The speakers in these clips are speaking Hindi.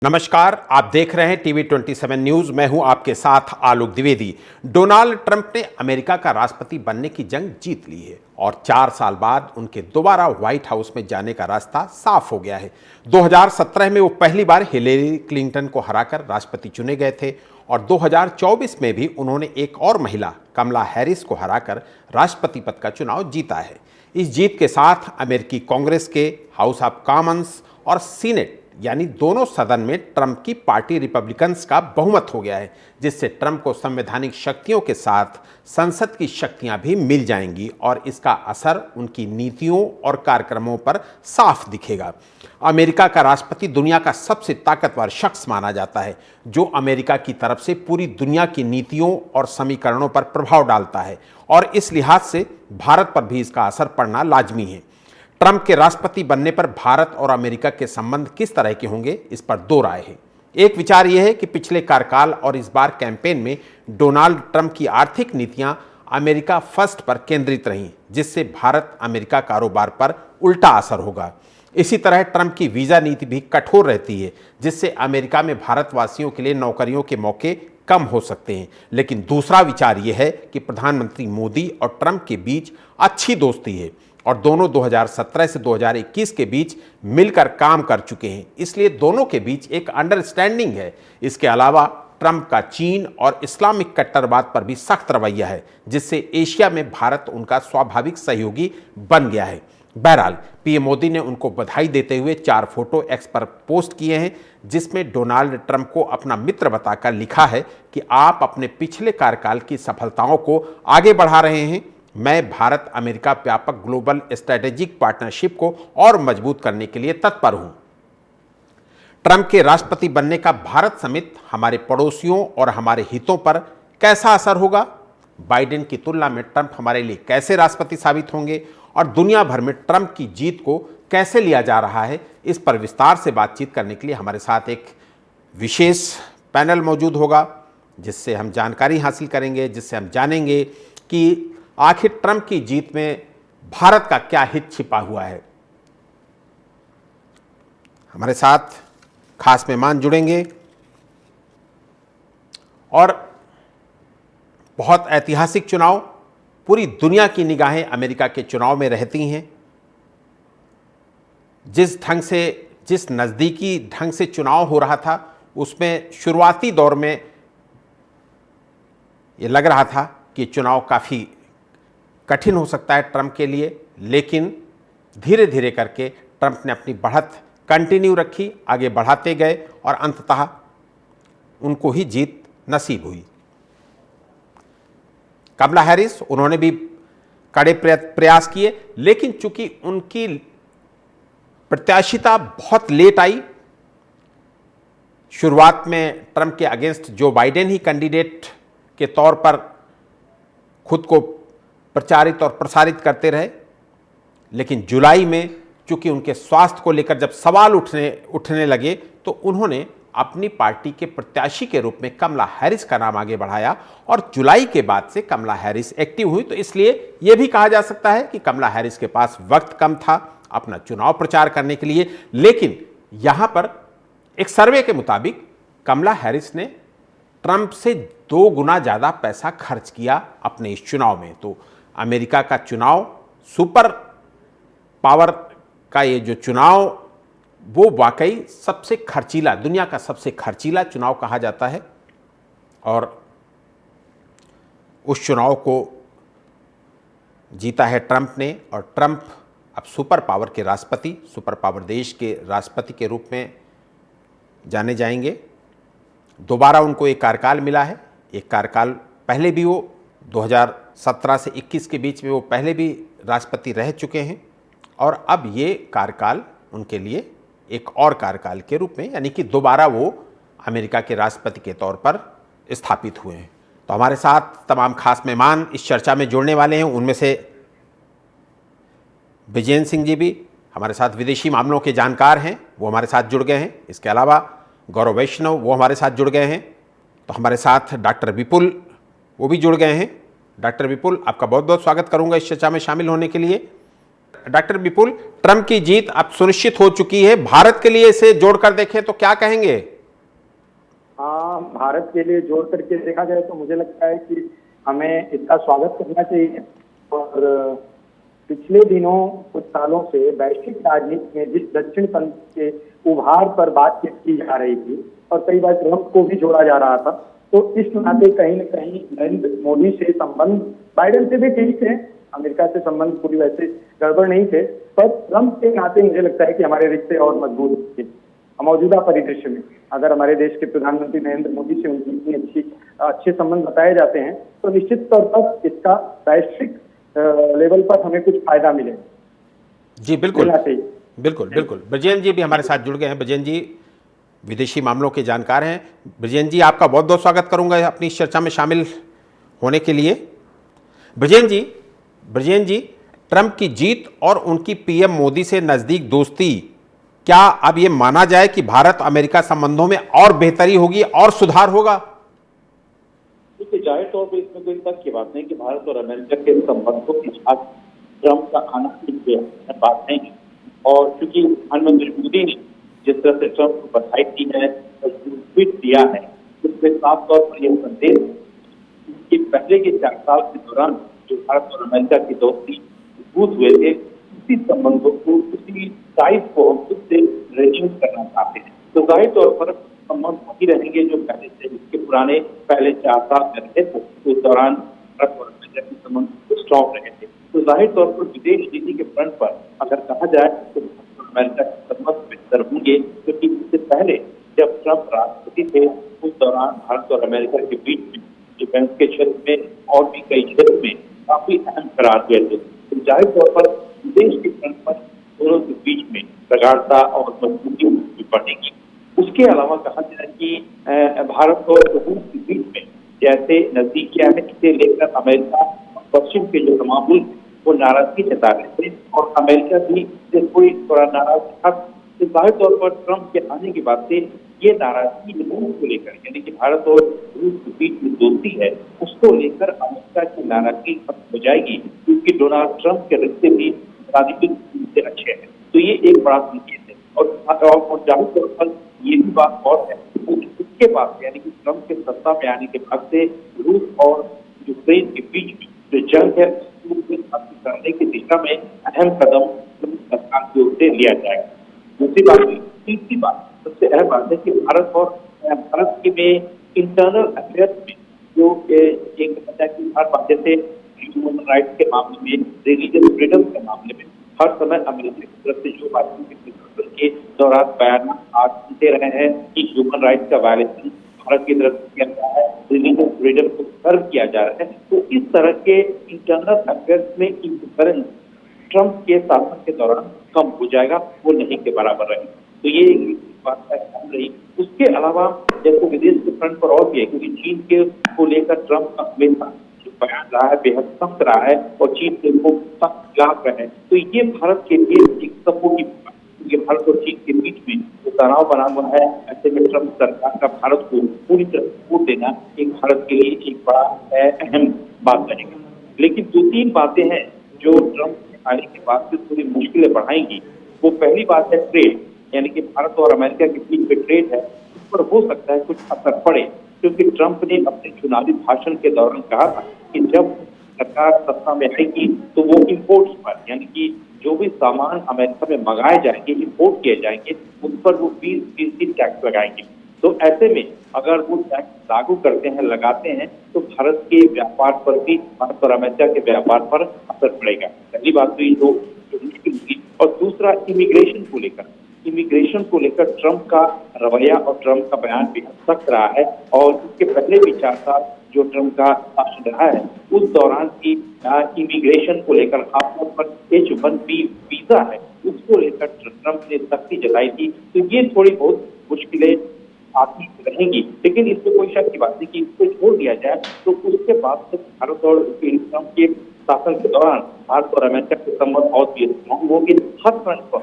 नमस्कार, आप देख रहे हैं टीवी 27 न्यूज। मैं हूं आपके साथ आलोक द्विवेदी। डोनाल्ड ट्रंप ने अमेरिका का राष्ट्रपति बनने की जंग जीत ली है और 4 साल बाद उनके दोबारा व्हाइट हाउस में जाने का रास्ता साफ हो गया है। 2017 में वो पहली बार हिलेरी क्लिंटन को हराकर राष्ट्रपति चुने गए थे और 2024 में भी उन्होंने एक और महिला कमला हैरिस को हराकर राष्ट्रपति पद का चुनाव जीता है। इस जीत के साथ अमेरिकी कांग्रेस के हाउस ऑफ कॉमन्स और सीनेट यानी दोनों सदन में ट्रंप की पार्टी रिपब्लिकन्स का बहुमत हो गया है, जिससे ट्रंप को संवैधानिक शक्तियों के साथ संसद की शक्तियां भी मिल जाएंगी और इसका असर उनकी नीतियों और कार्यक्रमों पर साफ दिखेगा। अमेरिका का राष्ट्रपति दुनिया का सबसे ताकतवर शख्स माना जाता है, जो अमेरिका की तरफ से पूरी दुनिया की नीतियों और समीकरणों पर प्रभाव डालता है और इस लिहाज से भारत पर भी इसका असर पड़ना लाजमी है। ट्रंप के राष्ट्रपति बनने पर भारत और अमेरिका के संबंध किस तरह के होंगे, इस पर दो राय है। एक विचार यह है कि पिछले कार्यकाल और इस बार कैंपेन में डोनाल्ड ट्रंप की आर्थिक नीतियां अमेरिका फर्स्ट पर केंद्रित रहीं, जिससे भारत अमेरिका कारोबार पर उल्टा असर होगा। इसी तरह ट्रंप की वीजा नीति भी कठोर रहती है, जिससे अमेरिका में भारतवासियों के लिए नौकरियों के मौके कम हो सकते हैं। लेकिन दूसरा विचार यह है कि प्रधानमंत्री मोदी और ट्रंप के बीच अच्छी दोस्ती है और दोनों 2017 से 2021 के बीच मिलकर काम कर चुके हैं, इसलिए दोनों के बीच एक अंडरस्टैंडिंग है। इसके अलावा ट्रंप का चीन और इस्लामिक कट्टरवाद पर भी सख्त रवैया है, जिससे एशिया में भारत उनका स्वाभाविक सहयोगी बन गया है। बहरहाल पीएम मोदी ने उनको बधाई देते हुए 4 फोटो एक्स पर पोस्ट किए हैं, जिसमें डोनाल्ड ट्रंप को अपना मित्र बताकर लिखा है कि आप अपने पिछले कार्यकाल की सफलताओं को आगे बढ़ा रहे हैं। मैं भारत अमेरिका व्यापक ग्लोबल स्ट्रेटेजिक पार्टनरशिप को और मजबूत करने के लिए तत्पर हूं। ट्रंप के राष्ट्रपति बनने का भारत समेत हमारे पड़ोसियों और हमारे हितों पर कैसा असर होगा? बाइडेन की तुलना में ट्रंप हमारे लिए कैसे राष्ट्रपति साबित होंगे और दुनिया भर में ट्रंप की जीत को कैसे लिया जा रहा है, इस पर विस्तार से बातचीत करने के लिए हमारे साथ एक विशेष पैनल मौजूद होगा, जिससे हम जानकारी हासिल करेंगे, जिससे हम जानेंगे कि आखिर ट्रंप की जीत में भारत का क्या हित छिपा हुआ है। हमारे साथ खास मेहमान जुड़ेंगे और बहुत ऐतिहासिक चुनाव, पूरी दुनिया की निगाहें अमेरिका के चुनाव में रहती हैं। जिस नज़दीकी ढंग से चुनाव हो रहा था, उसमें शुरुआती दौर में ये लग रहा था कि चुनाव काफ़ी कठिन हो सकता है ट्रंप के लिए, लेकिन धीरे धीरे करके ट्रंप ने अपनी बढ़त कंटिन्यू रखी, आगे बढ़ाते गए और अंततः उनको ही जीत नसीब हुई। कमला हैरिस, उन्होंने भी कड़े प्रयास किए, लेकिन चूंकि उनकी प्रत्याशिता बहुत लेट आई, शुरुआत में ट्रंप के अगेंस्ट जो बाइडेन ही कैंडिडेट के तौर पर खुद को प्रचारित और प्रसारित करते रहे, लेकिन जुलाई में चूंकि उनके स्वास्थ्य को लेकर जब सवाल उठने लगे, तो उन्होंने अपनी पार्टी के प्रत्याशी के रूप में कमला हैरिस का नाम आगे बढ़ाया और जुलाई के बाद से कमला हैरिस एक्टिव हुई। तो इसलिए यह भी कहा जा सकता है कि कमला हैरिस के पास वक्त कम था अपना चुनाव प्रचार करने के लिए, लेकिन यहां पर एक सर्वे के मुताबिक कमला हैरिस ने ट्रंप से 2 गुना ज़्यादा पैसा खर्च किया अपने इस चुनाव में। तो अमेरिका का चुनाव, सुपर पावर का ये जो चुनाव, वो वाकई सबसे खर्चीला, दुनिया का सबसे खर्चीला चुनाव कहा जाता है और उस चुनाव को जीता है ट्रंप ने। और ट्रंप अब सुपर पावर के राष्ट्रपति, सुपर पावर देश के राष्ट्रपति के रूप में जाने जाएंगे। दोबारा उनको एक कार्यकाल मिला है। एक कार्यकाल पहले भी वो 2017 से 21 के बीच में वो पहले भी राष्ट्रपति रह चुके हैं और अब ये कार्यकाल उनके लिए एक और कार्यकाल के रूप में, यानी कि दोबारा वो अमेरिका के राष्ट्रपति के तौर पर स्थापित हुए हैं। तो हमारे साथ तमाम खास मेहमान इस चर्चा में जुड़ने वाले हैं। उनमें से विजयन सिंह जी भी हमारे साथ विदेशी मामलों के जानकार हैं, वो हमारे साथ जुड़ गए हैं। इसके अलावा गौरव वैष्णव, वो हमारे साथ जुड़ गए हैं। तो हमारे साथ डॉक्टर विपुल, वो भी जुड़ गए हैं। डॉक्टर विपुल, आपका बहुत बहुत स्वागत करूंगा इस चर्चा में शामिल होने के लिए। डॉक्टर विपुल, ट्रंप की जीत अब सुनिश्चित हो चुकी है, भारत के लिए इसे जोड़कर देखें तो क्या कहेंगे? हम भारत के लिए जोड़ करके देखा जाए तो मुझे लगता है कि हमें इसका स्वागत करना चाहिए। और पिछले दिनों कुछ सालों से वैश्विक राजनीति में जिस दक्षिण पंथ के उभार पर बातचीत की जा रही थी और कई बार ट्रंप को भी जोड़ा जा रहा था, तो इस नाते कहीं न कहीं नरेंद्र मोदी से संबंध, बाइडेन से भी ठीक थे, अमेरिका से संबंध पूरी वैसे गड़बड़ नहीं थे, पर ट्रंप के नाते मुझे लगता है कि हमारे रिश्ते और मजबूत थे। मौजूदा परिदृश्य में अगर हमारे देश के प्रधानमंत्री नरेंद्र मोदी से उनकी इतनी अच्छे संबंध बताए जाते हैं तो निश्चित तौर पर इसका वैश्विक लेवल पर हमें कुछ फायदा मिले। जी बिल्कुल बिल्कुल बिल्कुल। ब्रजेन जी भी हमारे साथ जुड़ गए हैं। ब्रजेन जी विदेशी मामलों के जानकार हैं। ब्रजेन जी, आपका बहुत बहुत स्वागत करूंगा अपनी इस चर्चा में शामिल होने के लिए। ब्रजेन जी, ट्रंप की जीत और उनकी पीएम मोदी से नजदीक दोस्ती, क्या अब यह माना जाए कि भारत अमेरिका संबंधों में और बेहतरी होगी और सुधार होगा? देखिए, जाहिर तौर पर इसमें कोई शक की बात नहीं कि भारत और अमेरिका के संबंधों के साथ ट्रंप का आना एक बात नहीं है। और चूंकि प्रधानमंत्री मोदी ने जिस तरह से ट्रंप को बधाई दी है और ट्वीट दिया है, उसमें साफ तौर पर यह संदेश कि पहले के 4 साल के दौरान जो भारत और अमेरिका की दोस्ती मजबूत हुए थे, उसी संबंधों को, उसी साइज को हम खुद से रिज्यूम करना चाहते हैं। तो जाहिर तौर पर संबंध वही रहेंगे जो पहले से, इसके पुराने पहले 4 साल में रहे थे। उस दौरान भारत और अमेरिका के संबंध स्ट्रॉन्ग रहे थे। तो जाहिर तौर पर विदेश नीति के फ्रंट पर अगर कहा जाए तो भारत और अमेरिका के संबंध बेहतर होंगे, क्योंकि इससे पहले जब ट्रंप राष्ट्रपति थे उस दौरान भारत और अमेरिका के बीच में डिफेंस के क्षेत्र में और भी कई क्षेत्र में काफी अहम करार हुए थे। तो जाहिर तौर पर विदेश के फ्रंट पर दोनों के बीच में प्रगाढ़ता और मजबूती बढ़ेगी। उसके अलावा कहा जाए कि भारत और रूस के बीच में जैसे नजदीकियां है, इसे लेकर अमेरिका और पश्चिम के जो तमाम मुल्क वो नाराजगी जता रहे थे और अमेरिका भी कोई थोड़ा नाराज था। तो जाहिर तौर पर ट्रंप के आने के बाद से ये नाराजगी रूस को लेकर, यानी कि भारत और रूस के बीच में दोस्ती है, उसको लेकर अमेरिका की नाराजगी खत्म हो जाएगी, क्योंकि डोनाल्ड ट्रंप के रिश्ते भी राजनीतिक से अच्छे हैं। तो ये एक बड़ा संकेत है। और जाहिर तौर पर ये भी बात और है, उसके बाद यानी कि ट्रंप के सत्ता में आने के बाद से रूस और यूक्रेन के बीच में जो जंग है उसको खत्म करने की दिशा में अहम कदम सरकार की ओर से लिया जाएगा। दूसरी बात, तीसरी बात, सबसे अहम बात है कि भारत के में इंटरनल अफेयर्स में जो एक पता है कि हर बात, जैसे ह्यूमन राइट्स के मामले में, रिलीजियस फ्रीडम के मामले में हर समय अमेरिका की तरफ से जो बातचीत के दौरान बयान आज सुनते रहे हैं कि ह्यूमन राइट्स का वायलेशन भारत की तरफ से किया जा रहा है, रिलीजियस फ्रीडम को सर्व किया जा रहा है। तो इस तरह के इंटरनल अफेयर्स में इंटरफेरेंस ट्रंप के शासन के दौरान कम हो जाएगा, वो नहीं के बराबर रहेगा। तो ये एक बात का रही। उसके अलावा जैसे विदेश के फ्रंट पर और भी है, क्योंकि चीन के को लेकर ट्रंप का हमेशा जो बयान रहा है बेहद सख्त रहा है और चीन के लोग सख्त खिलाफ रहे हैं। तो ये भारत के लिए एक सपोर्टिव, क्योंकि भारत और चीन के बीच में जो तनाव बना हुआ है, ऐसे में ट्रंप सरकार का भारत को पूरी तरह सपोर्ट देना एक भारत के लिए एक बड़ा अहम बात बनेगा। लेकिन 2-3 बातें हैं जो ट्रंप आने के बाद से थोड़ी मुश्किलें बढ़ाएंगी। वो पहली बात है ट्रेड, यानी कि भारत और अमेरिका के बीच में ट्रेड है, उस पर हो सकता है कुछ असर पड़े, क्योंकि ट्रंप ने अपने चुनावी भाषण के दौरान कहा था कि जब सरकार सत्ता में आएगी तो वो इम्पोर्ट्स पर, यानी कि जो भी सामान अमेरिका में मंगाए जाएंगे, इम्पोर्ट किए जाएंगे, उन पर वो 20% टैक्स लगाएंगे। तो ऐसे में अगर वो टैक्स लागू करते हैं, लगाते हैं, तो भारत के व्यापार पर भी, भारत और अमेरिका के व्यापार पर असर पड़ेगा। पहली बात तो ये जो मुश्किल होगी। और दूसरा, इमिग्रेशन को लेकर ट्रंप का रवैया और ट्रंप का बयान भी सख्त रहा है। और इसके पहले भी 4 साल जो ट्रंप का शासन रहा है उस दौरान की इमिग्रेशन को लेकर, खासतौर पर H-1B वीजा है, उसको लेकर ट्रंप ने सख्ती जताई थी। तो ये थोड़ी बहुत मुश्किलें आती रहेंगी, लेकिन इसमें कोई शक की बात नहीं कि इसको छोड़ दिया जाए तो उसके बाद से भारत और ट्रंप के शासन के दौरान भारत और अमेरिका के संबंध और भी स्ट्रॉन्ग होंगे। हर फ्रंट पर,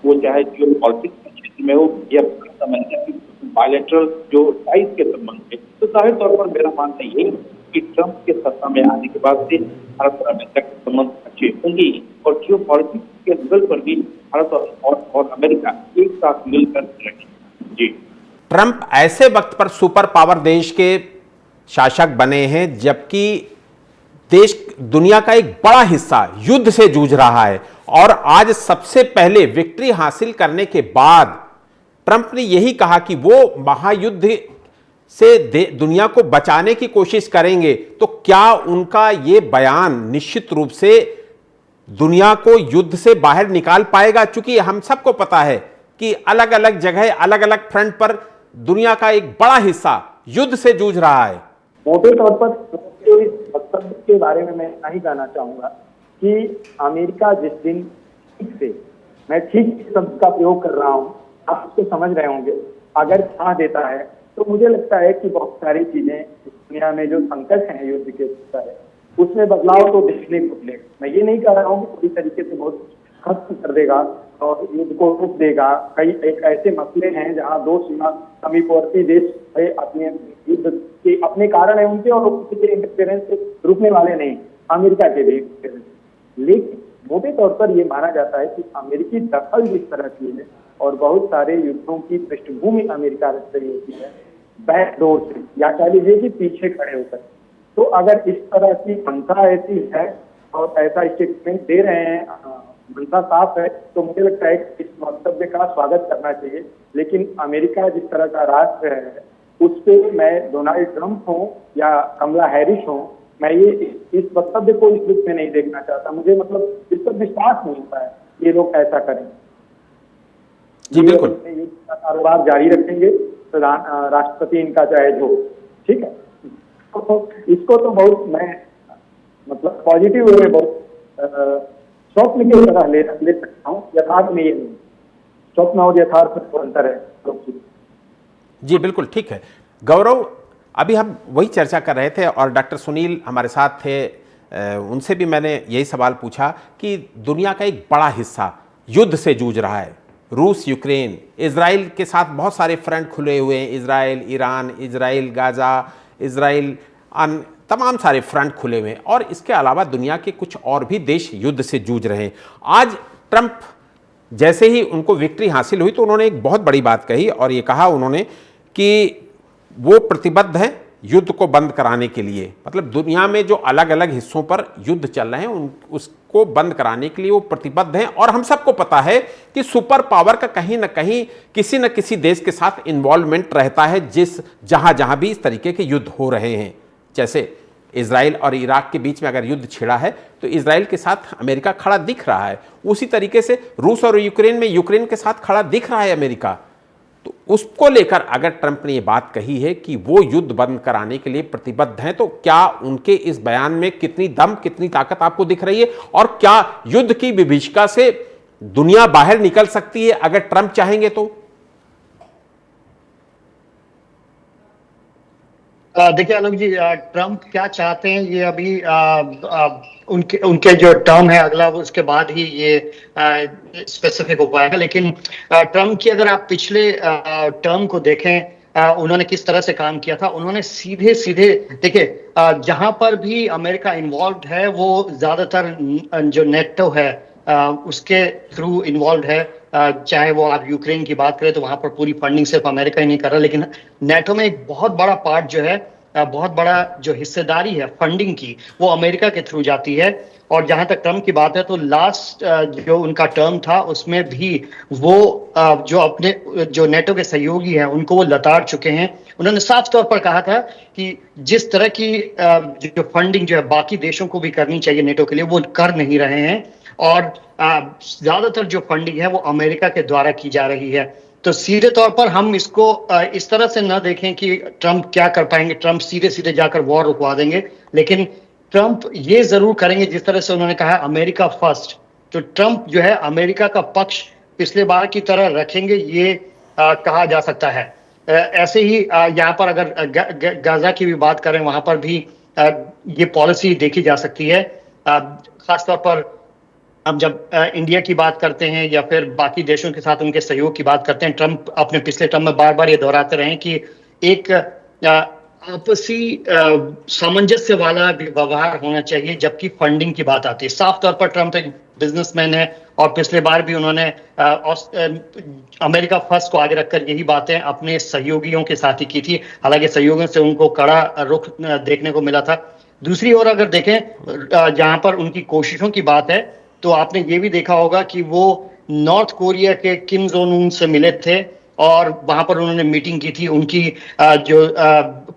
वो चाहे जियो पॉलिटिक्स के क्षेत्र में हो या भारत अमेरिका की बायलैटरल जो टाइज के संबंध में। तो जाहिर तौर पर मेरा मानना यही है कि ट्रंप के सत्ता में आने के बाद से भारत और अमेरिका के संबंध अच्छे होंगे और जियो पॉलिटिक्स के लेवल पर भी भारत और अमेरिका एक साथ मिलकर रहेंगे। जी ट्रंप ऐसे वक्त पर सुपर पावर देश के शासक बने हैं जबकि देश दुनिया का एक बड़ा हिस्सा युद्ध से जूझ रहा है, और आज सबसे पहले विक्ट्री हासिल करने के बाद ट्रंप ने यही कहा कि वो महायुद्ध से दुनिया को बचाने की कोशिश करेंगे। तो क्या उनका ये बयान निश्चित रूप से दुनिया को युद्ध से बाहर निकाल पाएगा? चूंकि हम सबको पता है कि अलग अलग जगह अलग अलग फ्रंट पर दुनिया का एक बड़ा हिस्सा युद्ध से जूझ रहा है। मोटे तौर पर इस वक्तव्य के बारे में मैं इतना ही कहना चाहूंगा कि अमेरिका जिस दिन ठीक से, मैं ठीक इस शब्द का प्रयोग कर रहा हूँ, आप उसको समझ रहे होंगे, अगर साथ देता है तो मुझे लगता है कि बहुत सारी चीजें इस दुनिया में जो संकट है युद्ध के है उसमें बदलाव तो देखने को मिलेगा। मैं ये नहीं कह रहा हूँ कि पूरी तरीके से बहुत खत्म कर देगा और युद्ध को रोक देगा। कई एक ऐसे मसले हैं जहाँ दो सीमा समीपवर्ती देश अपने युद्ध के अपने कारण है उनके, और किसी के इंटरफेरेंस से रुकने वाले नहीं, अमेरिका के भी। लेकिन मोटे तौर पर यह माना जाता है कि अमेरिकी दखल जिस तरह की है और बहुत सारे युद्धों की पृष्ठभूमि अमेरिका रच रही होती है बैकडोर से, या कह लीजिए कि पीछे खड़े होकर। तो अगर इस तरह की मंशा ऐसी है और ऐसा स्टेटमेंट दे रहे हैं, मंशा साफ है, तो मुझे लगता है कि इस वक्तव्य का स्वागत करना चाहिए। लेकिन अमेरिका जिस तरह का राष्ट्र है उस पर मैं डोनाल्ड ट्रंप हो या कमला हैरिस हो, मैं ये इस वक्तव्य को इस रूप में नहीं देखना चाहता। मुझे मतलब इस पर विश्वास नहीं होता है ये लोग ऐसा करें। जी बिल्कुल, कारोबार जारी रखेंगे, प्रधान राष्ट्रपति इनका चाहे जो, ठीक है। तो इसको तो बहुत मैं मतलब पॉजिटिव वे में बहुत स्वप्न की तरह ले सकता हूँ, यथार्थ में ये नहीं। स्वप्न और यथार्थ में अंतर है। जी बिल्कुल ठीक है। गौरव, अभी हम वही चर्चा कर रहे थे और डॉक्टर सुनील हमारे साथ थे, उनसे भी मैंने यही सवाल पूछा कि दुनिया का एक बड़ा हिस्सा युद्ध से जूझ रहा है। रूस, यूक्रेन, इजराइल के साथ बहुत सारे फ्रंट खुले हुए हैं, Israel, Iran, Israel, Gaza, Israel, तमाम सारे फ्रंट खुले हुए हैं, और इसके अलावा दुनिया के कुछ और भी देश युद्ध से जूझ रहे हैं। आज ट्रंप जैसे ही उनको विक्ट्री हासिल हुई तो उन्होंने एक बहुत बड़ी बात कही और ये कहा उन्होंने कि वो प्रतिबद्ध हैं युद्ध को बंद कराने के लिए। मतलब दुनिया में जो अलग अलग हिस्सों पर युद्ध चल रहे हैं उसको बंद कराने के लिए वो प्रतिबद्ध हैं। और हम सबको पता है कि सुपर पावर का कहीं ना कहीं किसी न किसी देश के साथ इन्वॉल्वमेंट रहता है, जहां भी इस तरीके के युद्ध हो रहे हैं। जैसे इजराइल और इराक के बीच में अगर युद्ध छिड़ा है तो इजराइल के साथ अमेरिका खड़ा दिख रहा है, उसी तरीके से रूस और यूक्रेन में यूक्रेन के साथ खड़ा दिख रहा है अमेरिका। तो उसको लेकर अगर ट्रंप ने ये बात कही है कि वो युद्ध बंद कराने के लिए प्रतिबद्ध हैं, तो क्या उनके इस बयान में कितनी दम, कितनी ताकत आपको दिख रही है? और क्या युद्ध की विभीषिका से दुनिया बाहर निकल सकती है अगर ट्रंप चाहेंगे तो? देखिए आलोक जी, ट्रंप क्या चाहते हैं ये अभी उनके जो टर्म है अगला, उसके बाद ही ये स्पेसिफिक हो पाएगा। लेकिन ट्रंप की अगर आप पिछले टर्म को देखें, उन्होंने किस तरह से काम किया था। उन्होंने सीधे सीधे देखिए, जहां पर भी अमेरिका इन्वॉल्व है वो ज्यादातर जो नेटो है उसके थ्रू इन्वॉल्व है। चाहे वो आप यूक्रेन की बात करें तो वहां पर पूरी फंडिंग सिर्फ अमेरिका ही नहीं कर रहा, लेकिन नेटो में एक बहुत बड़ा पार्ट जो है, बहुत बड़ा जो हिस्सेदारी है फंडिंग की, वो अमेरिका के थ्रू जाती है। और जहां तक ट्रंप की बात है तो लास्ट जो उनका टर्म था उसमें भी वो जो अपने जो नेटो के सहयोगी हैं उनको वो लताड़ चुके हैं। उन्होंने साफ तौर पर कहा था कि जिस तरह की जो फंडिंग जो है बाकी देशों को भी करनी चाहिए नेटो के लिए, वो कर नहीं रहे हैं। और ज्यादातर जो फंडिंग है वो अमेरिका के द्वारा की जा रही है। तो सीधे तौर पर हम इसको इस तरह से न देखें कि ट्रंप क्या कर पाएंगे, ट्रंप सीधे सीधे जाकर वॉर रुकवा देंगे। लेकिन ट्रंप ये जरूर करेंगे, जिस तरह से उन्होंने कहा अमेरिका फर्स्ट, तो ट्रंप जो है अमेरिका का पक्ष पिछले बार की तरह रखेंगे, ये कहा जा सकता है। ऐसे ही यहाँ पर अगर गाजा की भी बात करें, वहां पर भी ये पॉलिसी देखी जा सकती है। खासतौर पर अब जब इंडिया की बात करते हैं या फिर बाकी देशों के साथ उनके सहयोग की बात करते हैं, ट्रंप अपने पिछले टर्म में बार बार ये दोहराते रहे कि एक आपसी सामंजस्य वाला व्यवहार होना चाहिए जबकि फंडिंग की बात आती है। साफ तौर पर ट्रंप एक बिजनेसमैन है और पिछले बार भी उन्होंने अमेरिका फर्स्ट को आगे रखकर यही बातें अपने सहयोगियों के साथ ही की थी। हालांकि सहयोगियों से उनको कड़ा रुख देखने को मिला था। दूसरी ओर अगर देखें जहां पर उनकी कोशिशों की बात है तो आपने ये भी देखा होगा कि वो नॉर्थ कोरिया के किम जोंग उन से मिले थे और वहां पर उन्होंने मीटिंग की थी। उनकी जो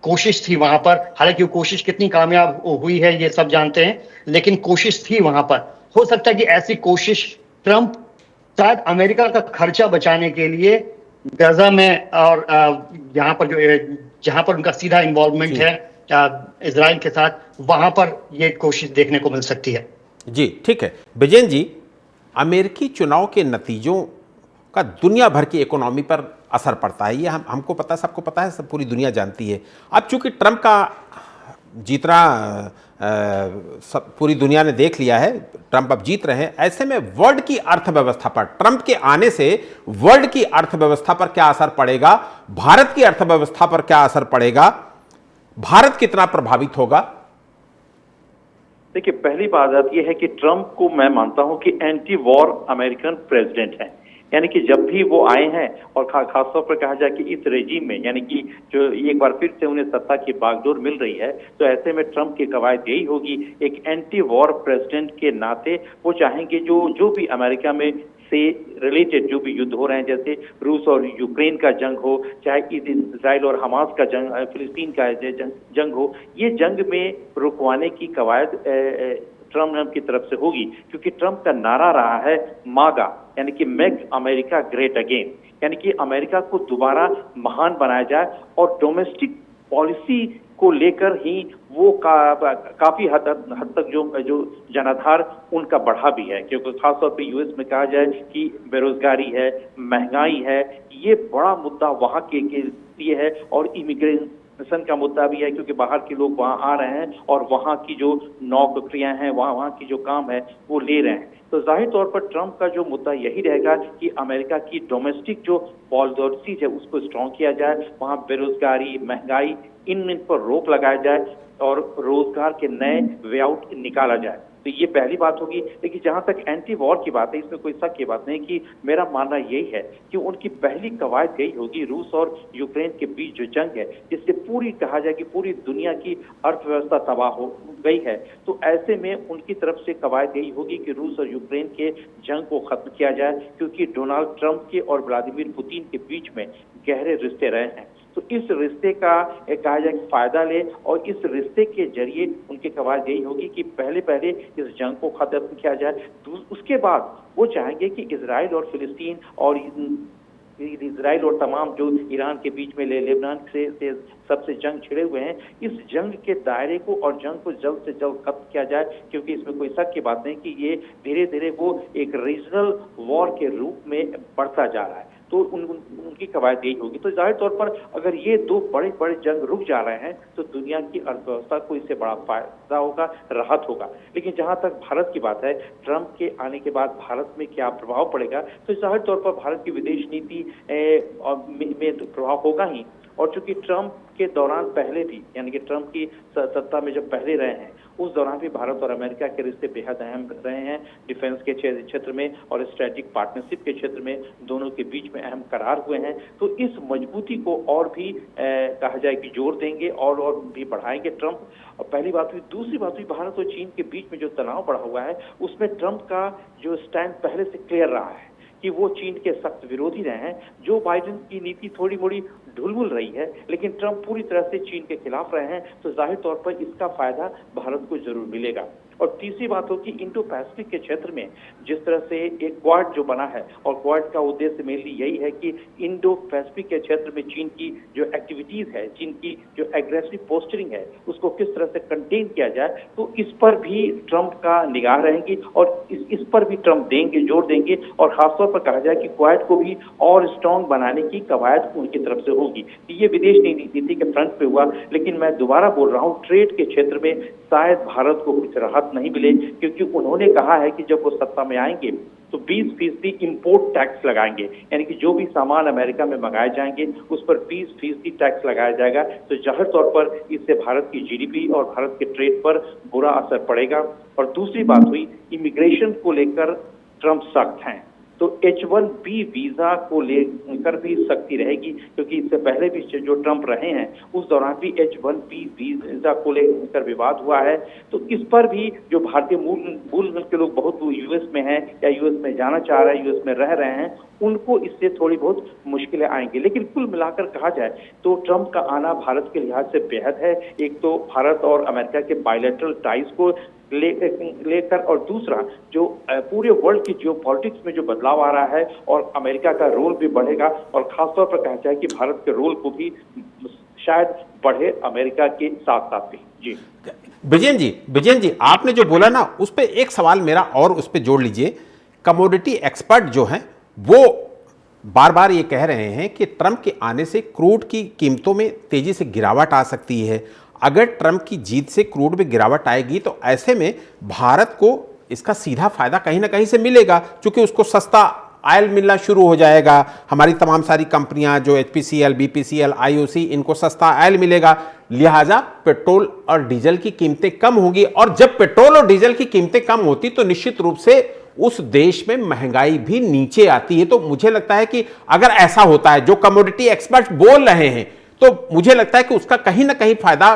कोशिश थी वहां पर, हालांकि वो कोशिश कितनी कामयाब हुई है ये सब जानते हैं, लेकिन कोशिश थी वहां पर। हो सकता है कि ऐसी कोशिश ट्रंप शायद अमेरिका का खर्चा बचाने के लिए गाजा में और यहाँ पर जो जहां पर उनका सीधा इन्वॉल्वमेंट है इजराइल के साथ, वहां पर ये कोशिश देखने को मिल सकती है। जी ठीक है विजयन जी, अमेरिकी चुनाव के नतीजों का दुनिया भर की इकोनॉमी पर असर पड़ता है, ये हमको पता है, सबको पता है, सब पूरी दुनिया जानती है। अब चूंकि ट्रंप का जीतना सब पूरी दुनिया ने देख लिया है, ट्रंप अब जीत रहे हैं, ऐसे में वर्ल्ड की अर्थव्यवस्था पर, ट्रंप के आने से वर्ल्ड की अर्थव्यवस्था पर क्या असर पड़ेगा, भारत की अर्थव्यवस्था पर क्या असर पड़ेगा, भारत कितना प्रभावित होगा? देखिए, पहली बात यह है कि ट्रंप को मैं मानता हूं कि एंटी वॉर अमेरिकन प्रेसिडेंट हैं। यानी कि जब भी वो आए हैं और खासतौर पर कहा जाए कि इस रेजिम में, यानी कि जो एक बार फिर से उन्हें सत्ता की बागडोर मिल रही है, तो ऐसे में ट्रंप की कवायद यही होगी, एक एंटी वॉर प्रेसिडेंट के नाते वो चाहेंगे जो भी अमेरिका में से रिलेटेड जो भी युद्ध हो रहे हैं, जैसे रूस और यूक्रेन का जंग हो, चाहे इजराइल और हमास का जंग, फिलिस्तीन का जंग हो, ये जंग में रुकवाने की कवायद ट्रंप की तरफ से होगी। क्योंकि ट्रंप का नारा रहा है मागा, यानी कि मेक अमेरिका ग्रेट अगेन, यानी कि अमेरिका को दोबारा महान बनाया जाए। और डोमेस्टिक पॉलिसी को लेकर ही वो काफी हद तक जो जनाधार उनका बढ़ा भी है, क्योंकि खासतौर पे यूएस में कहा जाए कि बेरोजगारी है, महंगाई है, ये बड़ा मुद्दा वहां के लिए है। और इमिग्रेशन का मुद्दा भी है, क्योंकि बाहर के लोग वहां आ रहे हैं और वहां की जो नौकरियां हैं, वहां की जो काम है वो ले रहे हैं। तो जाहिर तौर पर ट्रंप का जो मुद्दा यही रहेगा कि अमेरिका की डोमेस्टिक जो पॉलिसी है उसको स्ट्रॉन्ग किया जाए, वहां बेरोजगारी, महंगाई, इन पर रोक लगाया जाए और रोजगार के नए वे आउट निकाला जाए। तो ये पहली बात होगी। लेकिन जहां तक एंटी वॉर की बात है, इसमें कोई शक की बात नहीं कि मेरा मानना यही है कि उनकी पहली कवायद यही होगी, रूस और यूक्रेन के बीच जो जंग है, जिससे पूरी कहा जाए कि पूरी दुनिया की अर्थव्यवस्था तबाह हो गई है, तो ऐसे में उनकी तरफ से कवायद यही होगी कि रूस और यूक्रेन के जंग को खत्म किया जाए। क्योंकि डोनाल्ड ट्रंप के और व्लादिमीर पुतिन के बीच में गहरे रिश्ते रहे हैं, तो इस रिश्ते का कहा जाए फायदा ले और इस रिश्ते के जरिए उनकी कवायद यही होगी कि पहले इस जंग को खत्म किया जाए। उसके बाद वो चाहेंगे कि इजराइल और फिलिस्तीन और इजराइल और तमाम जो ईरान के बीच में लेबनान से सबसे जंग छिड़े हुए हैं, इस जंग के दायरे को और जंग को जल्द से जल्द खत्म किया जाए। क्योंकि इसमें कोई शक की बात नहीं कि ये धीरे धीरे वो एक रीजनल वॉर के रूप में बढ़ता जा रहा है। तो उनकी कवायद यही होगी। तो जाहिर तौर पर अगर ये दो बड़े बड़े जंग रुक जा रहे हैं तो दुनिया की अर्थव्यवस्था को इससे बड़ा फायदा होगा, राहत होगा। लेकिन जहां तक भारत की बात है, ट्रंप के आने के बाद भारत में क्या प्रभाव पड़ेगा, तो जाहिर तौर पर भारत की विदेश नीति में प्रभाव होगा ही। और चूंकि ट्रंप के दौरान पहले भी, यानी कि ट्रंप की सत्ता में जब पहले रहे हैं, उस दौरान भी भारत और अमेरिका के रिश्ते बेहद अहम रहे हैं। डिफेंस के क्षेत्र में और स्ट्रेटेजिक पार्टनरशिप के क्षेत्र में दोनों के बीच में अहम करार हुए हैं। तो इस मजबूती को और भी कहा जाए कि जोर देंगे और भी बढ़ाएंगे ट्रंप। और पहली बात हुई। दूसरी बात हुई, भारत और चीन के बीच में जो तनाव बढ़ा हुआ है, उसमें ट्रंप का जो स्टैंड पहले से क्लियर रहा है कि वो चीन के सख्त विरोधी रहे हैं। जो बाइडेन की नीति थोड़ी मोड़ी ढुलमुल रही है, लेकिन ट्रंप पूरी तरह से चीन के खिलाफ रहे हैं। तो जाहिर तौर पर इसका फायदा भारत को जरूर मिलेगा। और तीसरी बात हो कि इंडो पैसिफिक के क्षेत्र में जिस तरह से एक क्वाड जो बना है, और क्वाड का उद्देश्य मेनली यही है कि इंडो पैसिफिक के क्षेत्र में चीन की जो एक्टिविटीज है, चीन की जो एग्रेसिव पोस्चरिंग है, उसको किस तरह से कंटेन किया जाए, तो इस पर भी ट्रंप का निगाह रहेगी और इस पर भी ट्रंप जोर देंगे। और खासतौर पर कहा जाए कि क्वाड को भी और स्ट्रॉन्ग बनाने की कवायद उनकी तरफ से होगी। ये विदेश नीति के फ्रंट पे हुआ। लेकिन मैं दोबारा बोल रहा हूँ, ट्रेड के क्षेत्र में शायद भारत को कुछ राहत नहीं मिले, क्योंकि उन्होंने कहा है कि जब वो सत्ता में आएंगे तो 20% इंपोर्ट टैक्स लगाएंगे, यानी कि जो भी सामान अमेरिका में मंगाए जाएंगे उस पर 20% टैक्स लगाया जाएगा। तो जाहिर तौर पर इससे भारत की जीडीपी और भारत के ट्रेड पर बुरा असर पड़ेगा। और दूसरी बात हुई इमिग्रेशन को लेकर ट्रंप सख्त हैं, तो H1B वीजा को लेकर भी सख्ती रहेगी, क्योंकि इससे पहले भी जो ट्रंप रहे हैं उस दौरान भी H1B वीजा को लेकर विवाद हुआ है। तो इस पर भी जो भारतीय मूल के लोग बहुत यूएस में हैं या यूएस में जाना चाह रहे हैं, यूएस में रह रहे हैं, उनको इससे थोड़ी बहुत मुश्किलें आएंगी। लेकिन कुल मिलाकर कहा जाए तो ट्रंप का आना भारत के लिहाज से बेहद है। एक तो भारत और अमेरिका के बायलैटरल टाइज को लेकर, और दूसरा जो पूरे वर्ल्ड की जियोपॉलिटिक्स में जो बदलाव आ रहा है और अमेरिका का रोल भी बढ़ेगा, और खासतौर पर कहा जाए कि भारत के रोल को भी शायद बढ़े अमेरिका के साथ साथ भी। जी विजयन जी आपने जो बोला ना उस पर एक सवाल मेरा और उस पर जोड़ लीजिए। कमोडिटी एक्सपर्ट जो हैं वो बार बार ये कह रहे हैं कि ट्रंप के आने से क्रूड की कीमतों में तेजी से गिरावट आ सकती है। अगर ट्रंप की जीत से क्रूड में गिरावट आएगी तो ऐसे में भारत को इसका सीधा फायदा कहीं ना कहीं से मिलेगा, क्योंकि उसको सस्ता ऑयल मिलना शुरू हो जाएगा। हमारी तमाम सारी कंपनियां जो HPCL, BPCL, IOC, इनको सस्ता ऑयल मिलेगा, लिहाजा पेट्रोल और डीजल की कीमतें कम होंगी। और जब पेट्रोल और डीजल की कीमतें कम होती तो निश्चित रूप से उस देश में महंगाई भी नीचे आती है। तो मुझे लगता है कि अगर ऐसा होता है जो कमोडिटी एक्सपर्ट बोल रहे हैं, तो मुझे लगता है कि उसका कहीं ना कहीं फायदा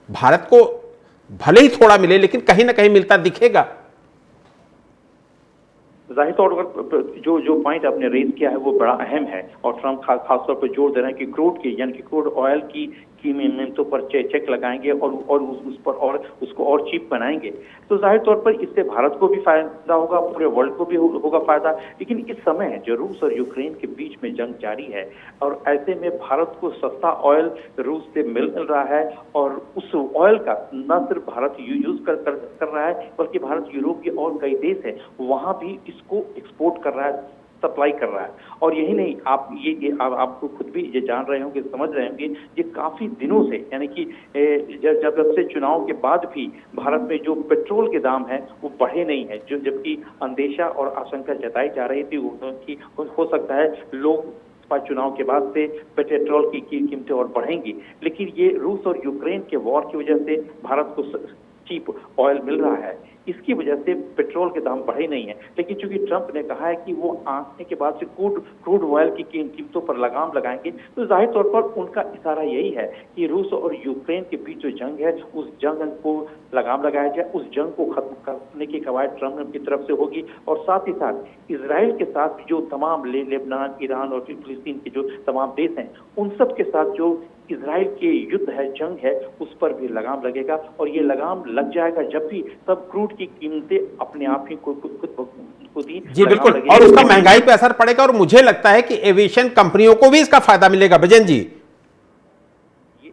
भारत को भले ही थोड़ा मिले लेकिन कहीं ना कहीं मिलता दिखेगा। जाहिर तौर पर जो पॉइंट आपने रेज किया है वो बड़ा अहम है, और ट्रंप खासतौर पर जोर दे रहे हैं कि क्रूड की यानी कि क्रूड ऑयल की कीमतों पर चेक लगाएंगे और उस पर और उसको और चीप बनाएंगे। तो जाहिर तौर पर इससे भारत को भी फायदा होगा, पूरे वर्ल्ड को भी होगा फायदा। लेकिन इस समय जो रूस और यूक्रेन के बीच में जंग जारी है, और ऐसे में भारत को सस्ता ऑयल रूस से मिल रहा है, और उस ऑयल का न सिर्फ भारत यूज कर रहा है बल्कि भारत यूरोप के और कई देश है वहां भी इसको एक्सपोर्ट कर रहा है, सप्लाई कर रहा है। और यही नहीं, आप ये आपको खुद भी ये जान रहे होंगे, समझ रहे होंगे, ये काफी दिनों से यानी कि जब से चुनाव के बाद भी भारत में जो पेट्रोल के दाम है वो बढ़े नहीं है, जो जबकि अंदेशा और आशंका जताई जा रही थी कि हो सकता है लोग चुनाव के बाद से पेट्रोल की कीमतें और बढ़ेंगी। लेकिन ये रूस और यूक्रेन के वॉर की वजह से भारत को चीप ऑयल मिल रहा है, इसकी वजह से पेट्रोल के दाम बढ़े नहीं है। लेकिन चूंकि ट्रंप ने कहा है कि वो आने के बाद से क्रूड ऑयल की कीमतों पर लगाम लगाएंगे, तो जाहिर तौर पर उनका इशारा यही है कि रूस और यूक्रेन के बीच जो जंग है उस जंग को लगाम लगाया जाए, उस जंग को खत्म करने की कवायद ट्रंप की तरफ से होगी। और साथ ही साथ इसराइल के साथ जो तमाम लेबनान, ईरान और फिलिस्तीन के जो तमाम देश हैं उन सब के साथ जो इजराइल के युद्ध है, जंग है, उस पर भी लगाम लगेगा। और ये लगाम लग जाएगा जब भी तब क्रूड की कीमतें अपने आप ही खुद ही जी बिल्कुल, और उसका महंगाई पे असर पड़ेगा। और मुझे लगता है कि एविएशन कंपनियों को भी इसका फायदा मिलेगा। विजयन जी,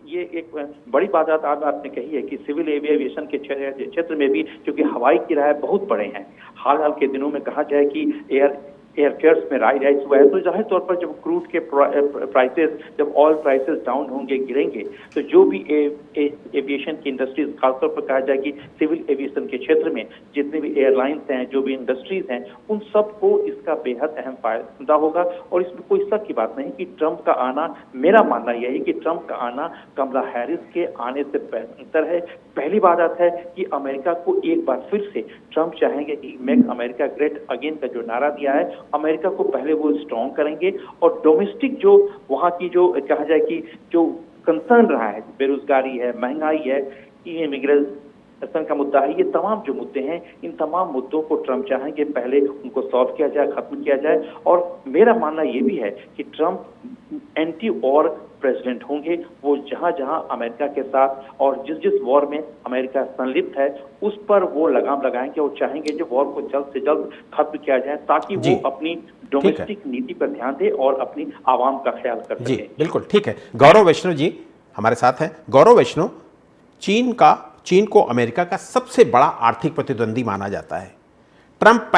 ये एक बड़ी बात आपने कही है कि सिविल एविएशन के क्षेत्र में भी क्योंकि हवाई किराए बहुत बड़े हैं, हाल के दिनों में कहा जाए कि एयरफेयर्स में राइज हुआ है, तो जाहिर तौर पर जब क्रूड के प्राइसेस, जब ऑयल प्राइसेस डाउन होंगे, गिरेंगे, तो जो भी एविएशन की इंडस्ट्रीज, खासतौर पर कहा जाए कि सिविल एविएशन के क्षेत्र में जितने भी एयरलाइंस हैं, जो भी इंडस्ट्रीज हैं, उन सबको इसका बेहद अहम फायदा होगा। और इसमें कोई शक की बात नहीं कि ट्रंप का आना, मेरा मानना यह है कि ट्रंप का आना कमला हैरिस के आने से बेहतर है। पहली बात है कि अमेरिका को एक बार फिर से ट्रंप चाहेंगे कि मेक अमेरिका ग्रेट अगेन का जो नारा दिया है, अमेरिका को पहले वो स्ट्रॉन्ग करेंगे, और डोमेस्टिक जो वहां की जो कहा जाए कि जो कंसर्न रहा है, बेरोजगारी है, महंगाई है, इमिग्रेशन का मुद्दा है, ये तमाम जो मुद्दे हैं, इन तमाम मुद्दों को ट्रंप चाहेंगे पहले उनको सॉल्व किया जाए, खत्म किया जाए। और मेरा मानना ये भी है कि ट्रंप एंटी वॉर प्रेसिडेंट होंगे, वो जहां जहां अमेरिका के साथ और जिस वॉर में अमेरिका संलिप्त है उस पर वो लगाम लगाएंगे और चाहेंगे जो वॉर को जल्द से जल्द खत्म किया जाए, ताकि वो अपनी डोमेस्टिक नीति पर ध्यान दे और अपनी आवाम का ख्याल कर सके। बिल्कुल ठीक है। गौरव वैष्णव जी हमारे साथ हैं। गौरव वैष्णव, चीन को अमेरिका का सबसे बड़ा आर्थिक प्रतिद्वंदी माना जाता है। ट्रंप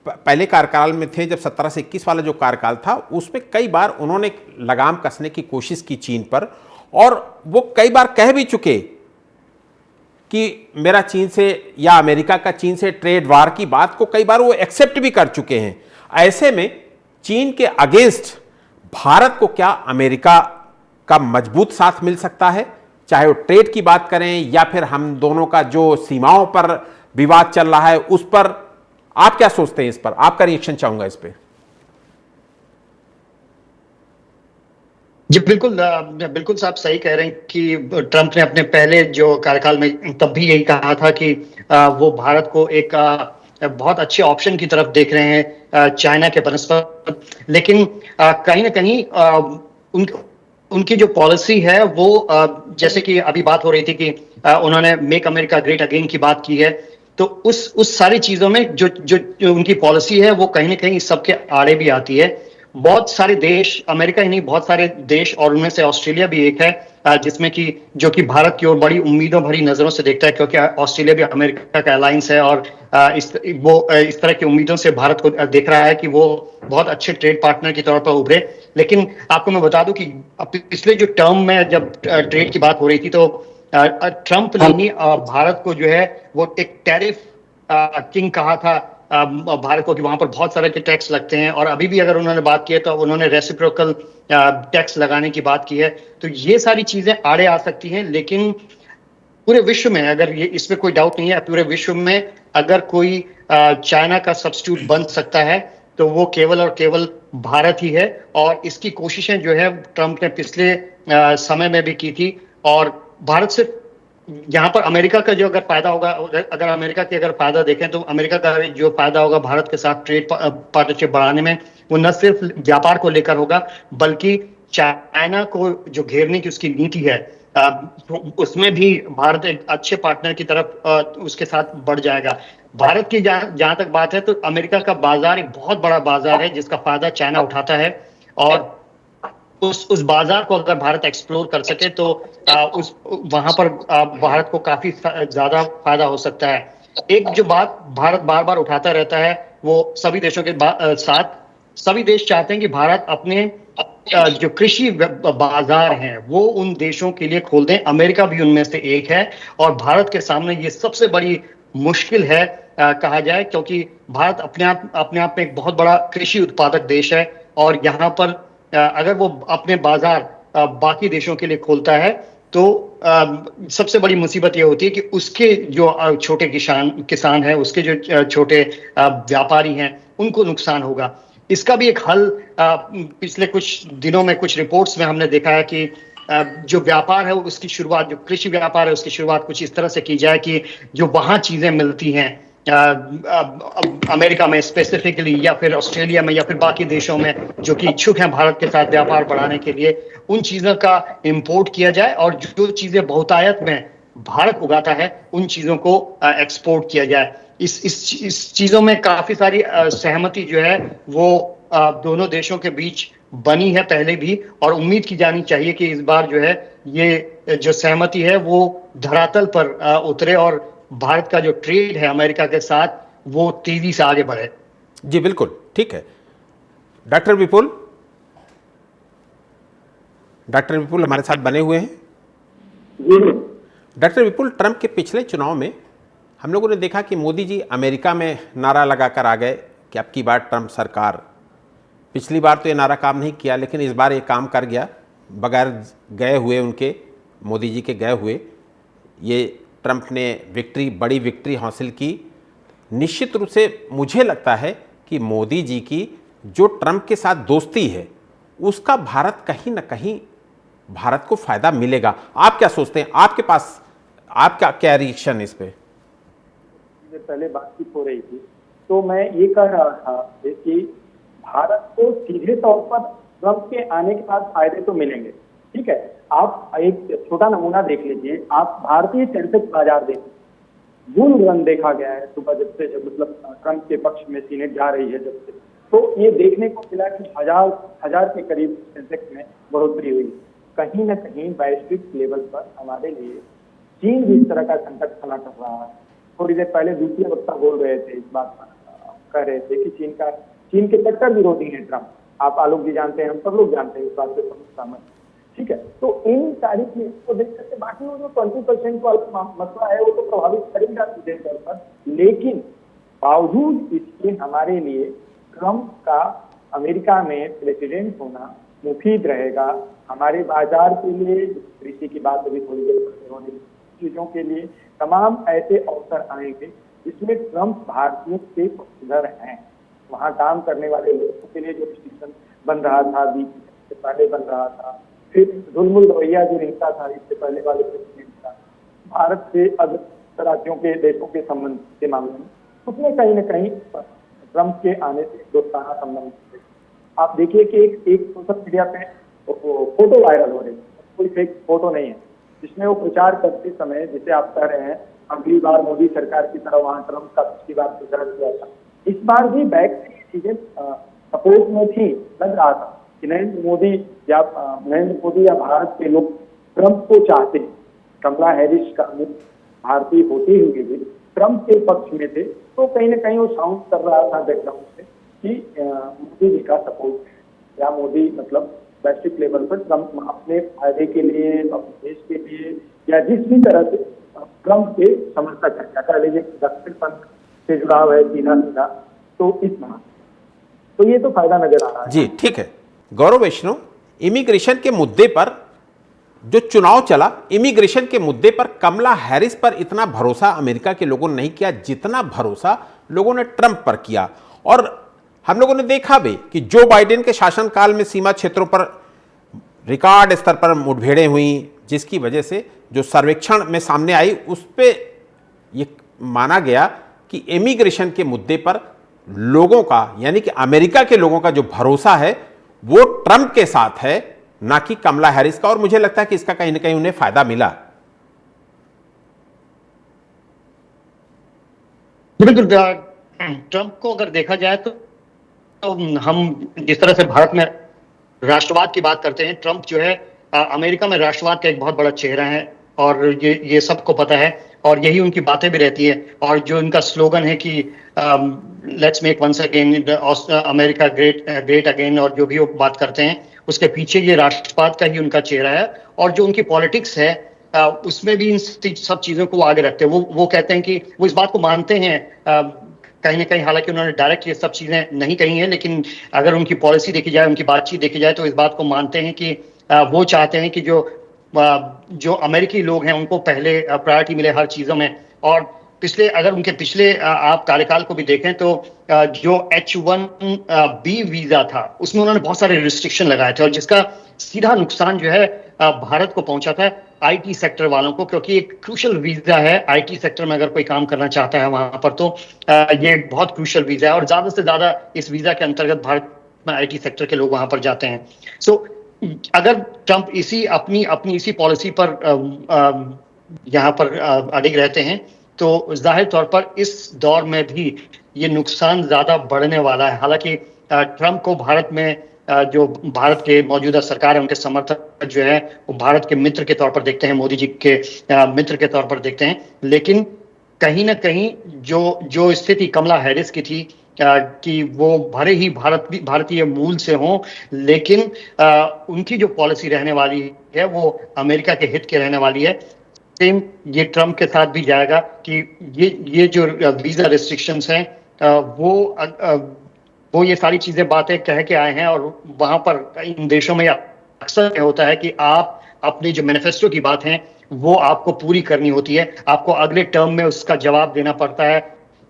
पहले कार्यकाल में थे, जब 17 से 21 वाला जो कार्यकाल था उसमें कई बार उन्होंने लगाम कसने की कोशिश की चीन पर, और वो कई बार कह भी चुके कि मेरा चीन से या अमेरिका का चीन से ट्रेड वार की बात को कई बार वो एक्सेप्ट भी कर चुके हैं। ऐसे में चीन के अगेंस्ट भारत को क्या अमेरिका का मजबूत साथ मिल सकता है, चाहे वो ट्रेड की बात करें या फिर हम दोनों का जो सीमाओं पर विवाद चल रहा है उस पर? आप क्या सोचते हैं इस पर? आपका रिएक्शन चाहूंगा इस पर। जी बिल्कुल, बिल्कुल साहब सही कह रहे हैं कि ट्रंप ने अपने पहले जो कार्यकाल में तब भी यही कहा था कि वो भारत को एक बहुत अच्छे ऑप्शन की तरफ देख रहे हैं चाइना के बनस्पत। लेकिन कहीं ना कहीं उनकी जो पॉलिसी है वो जैसे कि अभी बात हो रही थी कि उन्होंने मेक अमेरिका ग्रेट अगेन की बात की है, तो उस सारी चीजों में जो उनकी पॉलिसी है वो कहीं ना कहीं सबके आड़े भी आती है। बहुत सारे देश, अमेरिका ही नहीं, बहुत सारे देश, और उनमें से ऑस्ट्रेलिया भी एक है जिसमें कि जो कि भारत की ओर बड़ी उम्मीदों भरी नजरों से देखता है, क्योंकि ऑस्ट्रेलिया भी अमेरिका का अलायंस है और इस तरह की उम्मीदों से भारत को देख रहा है कि वो बहुत अच्छे ट्रेड पार्टनर के तौर पर उभरे। लेकिन आपको मैं बता दूं कि पिछले जो टर्म में जब ट्रेड की बात हो रही थी तो ट्रंप ने ही भारत को जो है वो एक टैरिफ किंग कहा था भारत को, कि वहां पर बहुत सारे टैक्स लगते हैं, और अभी भी अगर उन्होंने बात की है तो उन्होंने रेसिप्रोकल टैक्स लगाने की बात की है। तो ये सारी चीजें आड़े आ सकती हैं, लेकिन पूरे विश्व में, अगर ये इसमें कोई डाउट नहीं है, पूरे विश्व में अगर कोई चाइना का सब्स्टिट्यूट बन सकता है तो वो केवल और केवल भारत ही है। और इसकी कोशिशें जो है ट्रंप ने पिछले समय में भी की थी, और भारत से यहाँ पर अमेरिका का जो अगर फायदा होगा, अगर अमेरिका की अगर फायदा देखें तो अमेरिका का जो फायदा होगा भारत के साथ ट्रेड पार्टनरशिप बढ़ाने में, वो न सिर्फ व्यापार को लेकर होगा बल्कि चाइना को जो घेरने की उसकी नीति है उसमें भी भारत एक अच्छे पार्टनर की तरफ उसके साथ बढ़ जाएगा। भारत की जहां तक बात है तो अमेरिका का बाजार एक बहुत बड़ा बाजार है जिसका फायदा चाइना उठाता है, और उस बाजार को अगर भारत एक्सप्लोर कर सके तो वहां पर भारत को काफी ज्यादा फायदा हो सकता है। एक जो बात भारत बार बार उठाता रहता है वो सभी देशों के साथ, सभी देश चाहते हैं कि भारत अपने जो कृषि बाजार हैं वो उन देशों के लिए खोल दें। अमेरिका भी उनमें से एक है, और भारत के सामने ये सबसे बड़ी मुश्किल है कहा जाए, क्योंकि भारत अपने आप में एक बहुत बड़ा कृषि उत्पादक देश है, और यहाँ पर अगर वो अपने बाजार बाकी देशों के लिए खोलता है तो सबसे बड़ी मुसीबत ये होती है कि उसके जो छोटे किसान हैं, उसके जो छोटे व्यापारी हैं, उनको नुकसान होगा। इसका भी एक हल पिछले कुछ दिनों में कुछ रिपोर्ट्स में हमने देखा है कि जो व्यापार है उसकी शुरुआत, जो कृषि व्यापार है उसकी शुरुआत कुछ इस तरह से की जाए कि जो वहां चीजें मिलती हैं अमेरिका में स्पेसिफिकली, या फिर ऑस्ट्रेलिया में, या फिर बाकी देशों में जो कि इच्छुक हैं भारत के साथ व्यापार बढ़ाने के लिए, उन चीजों का इंपोर्ट किया जाए, और जो चीजें बहुतायत में भारत उगाता है उन चीजों को एक्सपोर्ट किया जाए। इस चीजों में काफी सारी सहमति जो है वो दोनों देशों के बीच बनी है पहले भी, और उम्मीद की जानी चाहिए कि इस बार जो है ये जो सहमति है वो धरातल पर उतरे और भारत का जो ट्रेड है अमेरिका के साथ वो तेजी से आगे बढ़े। जी बिल्कुल ठीक है। डॉक्टर विपुल हमारे साथ बने हुए हैं। डॉक्टर विपुल, ट्रंप के पिछले चुनाव में हम लोगों ने देखा कि मोदी जी अमेरिका में नारा लगाकर आ गए कि अब की बार ट्रंप सरकार, पिछली बार तो ये नारा काम नहीं किया लेकिन इस बार ये काम कर गया बगैर गए हुए, उनके मोदी जी के गए हुए ये ट्रंप ने बड़ी विक्ट्री हासिल की। निश्चित रूप से मुझे लगता है कि मोदी जी की जो ट्रंप के साथ दोस्ती है उसका भारत कहीं ना कहीं भारत को फायदा मिलेगा। आप क्या सोचते हैं? आपके पास आपका क्या रिएक्शन इस पे? पहले बातचीत हो रही थी तो मैं ये कह रहा था कि भारत को सीधे तौर पर ट्रंप के आने के बाद फायदे तो मिलेंगे, ठीक है। आप एक छोटा नमूना देख लीजिए, आप भारतीय सेंसेक्स बाजार देखिए, बुल रन देखा गया है सुबह जब से, मतलब ट्रंप के पक्ष में सीनेट जा रही है जब से, तो ये देखने को मिला कि हजार के करीब सेंसेक्स में बढ़ोतरी हुई। कहीं ना कहीं वैश्विक लेवल पर हमारे लिए चीन जिस तरह का संकट खड़ा कर रहा है, थोड़ी देर पहले दूसरे वक्ता बोल रहे थे, इस बात कह रहे थे कि चीन के कट्टर विरोधी है ट्रंप। आप आलोक जी जानते हैं, हम सब लोग जानते हैं इस बात से, सहमत। ठीक है, तो इन सारी चीजों को देख करके बाकी वो जो 20% वाला मसला है वो तो प्रभावित करेगा सीधे तौर पर, लेकिन बावजूद इसके हमारे लिए ट्रम्प का अमेरिका में प्रेसिडेंट होना मुफीद रहेगा। हमारे बाजार के लिए, कृषि की बात अभी थोड़ी देर पहले होने, चीजों के लिए तमाम ऐसे अवसर आएंगे जिसमें ट्रम्प भारतीयों के पक्षधर हैं। वहां काम करने वाले लोगों के लिए जो रिस्ट्रिक्शन बन रहा था, बीच से पहले बन रहा था, फिर जुल्मुल रवैया जो हिंसा था इससे पहले वाले प्रेसिडेंट का भारत से अग्र राज्यों के देशों के संबंध के मामले में, उसमें कहीं न कहीं ट्रम्प के आने से दोस्ताना संबंध थे। आप देखिए कि एक सोशल मीडिया पे फोटो वायरल हो रही है, कोई फेक फोटो नहीं है, जिसमें वो प्रचार करते समय, जिसे आप कह रहे हैं अगली बार मोदी सरकार की तरह वहां ट्रम्प का पिछली बार प्रचार किया था, इस बार भी बैक से चीजें सपोर्ट में थी। लग रहा था कि नरेंद्र मोदी या भारत के लोग ट्रम्प को चाहते हैं। कमला हैरिस का भारतीय होते हुए भी ट्रम्प के पक्ष में थे, तो कहीं ना कहीं वो साउंड कर रहा था बैकग्राउंड से कि मोदी जी का सपोर्ट है, या मोदी मतलब वैश्विक लेवल पर ट्रम्प अपने फायदे के लिए, अपने देश के लिए, या जिस भी तरह से ट्रम्प के समर्थक है, कह लीजिए दक्षिण पंथ से जुड़ाव है सीधा सीधा, तो इस बात तो ये तो फायदा नजर आ रहा है। जी ठीक है। गौरव वैष्णव, इमिग्रेशन के मुद्दे पर जो चुनाव चला, इमिग्रेशन के मुद्दे पर कमला हैरिस पर इतना भरोसा अमेरिका के लोगों ने नहीं किया जितना भरोसा लोगों ने ट्रंप पर किया। और हम लोगों ने देखा भी कि जो बाइडेन के शासनकाल में सीमा क्षेत्रों पर रिकॉर्ड स्तर पर मुठभेड़ें हुई, जिसकी वजह से जो सर्वेक्षण में सामने आई उस पर यह माना गया कि इमिग्रेशन के मुद्दे पर लोगों का, यानी कि अमेरिका के लोगों का जो भरोसा है वो ट्रंप के साथ है, ना कि कमला हैरिस का। और मुझे लगता है कि इसका कहीं ना कहीं उन्हें फायदा मिला। बिल्कुल, ट्रंप को अगर देखा जाए तो हम जिस तरह से भारत में राष्ट्रवाद की बात करते हैं, ट्रंप जो है अमेरिका में राष्ट्रवाद का एक बहुत बड़ा चेहरा है, और ये सबको पता है, और यही उनकी बातें भी रहती है। और जो इनका स्लोगन है कि let's make once again America great again, और जो भी वो बात करते हैं उसके पीछे ये राष्ट्रवाद का ही उनका चेहरा है। और जो उनकी पॉलिटिक्स है उसमें भी इन सब चीजों को आगे रखते हैं। वो कहते हैं कि वो इस बात को मानते हैं कहीं ना कहीं, हालांकि उन्होंने डायरेक्ट ये सब चीजें नहीं कही हैं, लेकिन अगर उनकी पॉलिसी देखी जाए, उनकी बातचीत देखी जाए, तो इस बात को मानते हैं कि वो चाहते हैं कि जो अमेरिकी लोग हैं उनको पहले प्रायोरिटी मिले हर चीजों में। और अगर उनके पिछले आप कार्यकाल को भी देखें तो जो H-1B वीजा था उसमें उन्होंने बहुत सारे रिस्ट्रिक्शन लगाए थे, और जिसका सीधा नुकसान जो है भारत को पहुंचा था, आईटी सेक्टर वालों को, क्योंकि एक क्रूशल वीजा है। आईटी सेक्टर में अगर कोई काम करना चाहता है वहां पर तो ये बहुत क्रूशल वीजा है, और ज्यादा से ज्यादा इस वीजा के अंतर्गत भारत में आईटी सेक्टर के लोग वहां पर जाते हैं। सो अगर ट्रंप अपनी इसी पॉलिसी पर यहाँ पर अडिग रहते हैं तो जाहिर तौर पर इस दौर में भी ये नुकसान ज्यादा बढ़ने वाला है। हालांकि ट्रंप को भारत में जो भारत के मौजूदा सरकार है उनके समर्थक जो है वो भारत के मित्र के तौर पर देखते हैं, मोदी जी के मित्र के तौर पर देखते हैं। लेकिन कहीं ना कहीं जो स्थिति कमला हैरिस की थी कि वो भले ही भारतीय मूल से हों, लेकिन उनकी जो पॉलिसी रहने वाली है वो अमेरिका के हित के रहने वाली है। सेम ये ट्रंप के साथ भी जाएगा कि ये जो वीजा रिस्ट्रिक्शंस हैं वो ये सारी चीजें बातें कह के आए हैं, और वहां पर इन देशों में अक्सर होता है कि आप अपनी जो मैनिफेस्टो की बात है वो आपको पूरी करनी होती है, आपको अगले टर्म में उसका जवाब देना पड़ता है।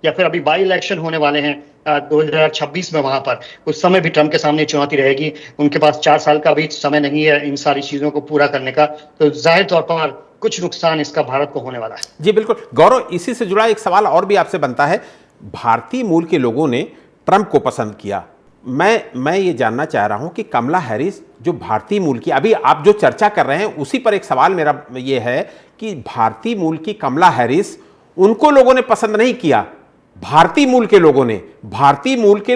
या फिर अभी बाई इलेक्शन होने वाले हैं 2026 में, वहां पर उस समय भी ट्रंप के सामने चुनौती रहेगी। उनके पास 4 साल का भी समय नहीं है इन सारी चीजों को पूरा करने का, तो जाहिर तौर पर कुछ नुकसान इसका भारत को होने वाला है। जी बिल्कुल। गौरव, इसी से जुड़ा एक सवाल और भी आपसे बनता है। भारतीय मूल के लोगों ने ट्रंप को पसंद किया। मैं ये जानना चाह रहा हूं कि कमला हैरिस जो भारतीय मूल की, अभी आप जो चर्चा कर रहे हैं उसी पर एक सवाल मेरा ये है कि भारतीय मूल की कमला हैरिस, उनको लोगों ने पसंद नहीं किया, भारतीय मूल के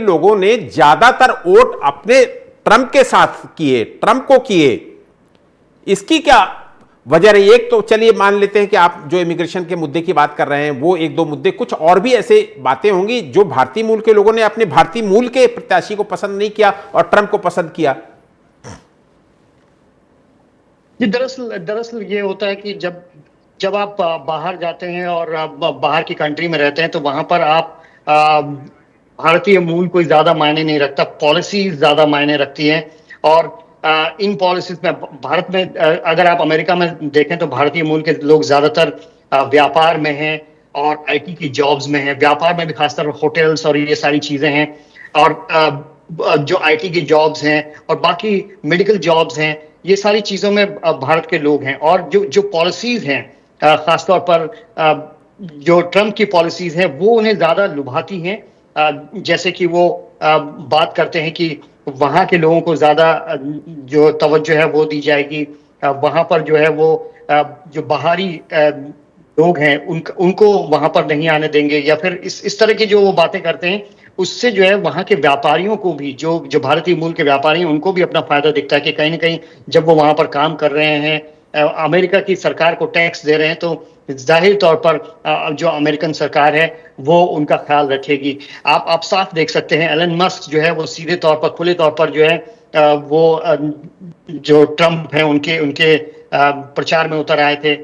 लोगों ने ज्यादातर वोट अपने ट्रंप के साथ किए, ट्रंप को किए। इसकी क्या वजह रही? एक तो चलिए मान लेते हैं कि आप जो इमिग्रेशन के मुद्दे की बात कर रहे हैं वो एक दो मुद्दे, कुछ और भी ऐसे बातें होंगी जो भारतीय मूल के लोगों ने अपने भारतीय मूल के प्रत्याशी को पसंद नहीं किया और ट्रंप को पसंद किया। जी, दरअसल ये होता है कि जब जब आप बाहर जाते हैं और आप बाहर की कंट्री में रहते हैं तो वहां पर आप भारतीय मूल कोई ज्यादा मायने नहीं रखता, पॉलिसीज ज्यादा मायने रखती हैं। और इन पॉलिसीज में भारत में अगर आप अमेरिका में देखें तो भारतीय मूल के लोग ज्यादातर व्यापार में हैं और आईटी की जॉब्स में हैं। व्यापार में भी खासकर होटल्स और ये सारी चीजें हैं। और जो आईटी की जॉब्स हैं और बाकी मेडिकल जॉब्स हैं, ये सारी चीजों में भारत के लोग हैं। और जो जो पॉलिसीज हैं, खासतौर पर जो ट्रम्प की पॉलिसीज हैं, वो उन्हें ज्यादा लुभाती हैं। जैसे कि वो बात करते हैं कि वहां के लोगों को ज्यादा जो तवज्जो है वो दी जाएगी। वहां पर जो है वो जो बाहरी लोग हैं उनको वहां पर नहीं आने देंगे, या फिर इस तरह की जो वो बातें करते हैं, उससे जो है वहां के व्यापारियों को भी, जो जो भारतीय मूल के व्यापारी हैं, उनको भी अपना फायदा दिखता है कि कहीं ना कहीं जब वो वहां पर काम कर रहे हैं, अमेरिका की सरकार को टैक्स दे रहे हैं, तो जाहिर तौर पर जो अमेरिकन सरकार है वो उनका ख्याल रखेगी। आप साफ देख सकते हैं, एलन मस्क जो है वो सीधे तौर पर, खुले तौर पर जो है वो जो ट्रम्प है उनके उनके प्रचार में उतर आए थे।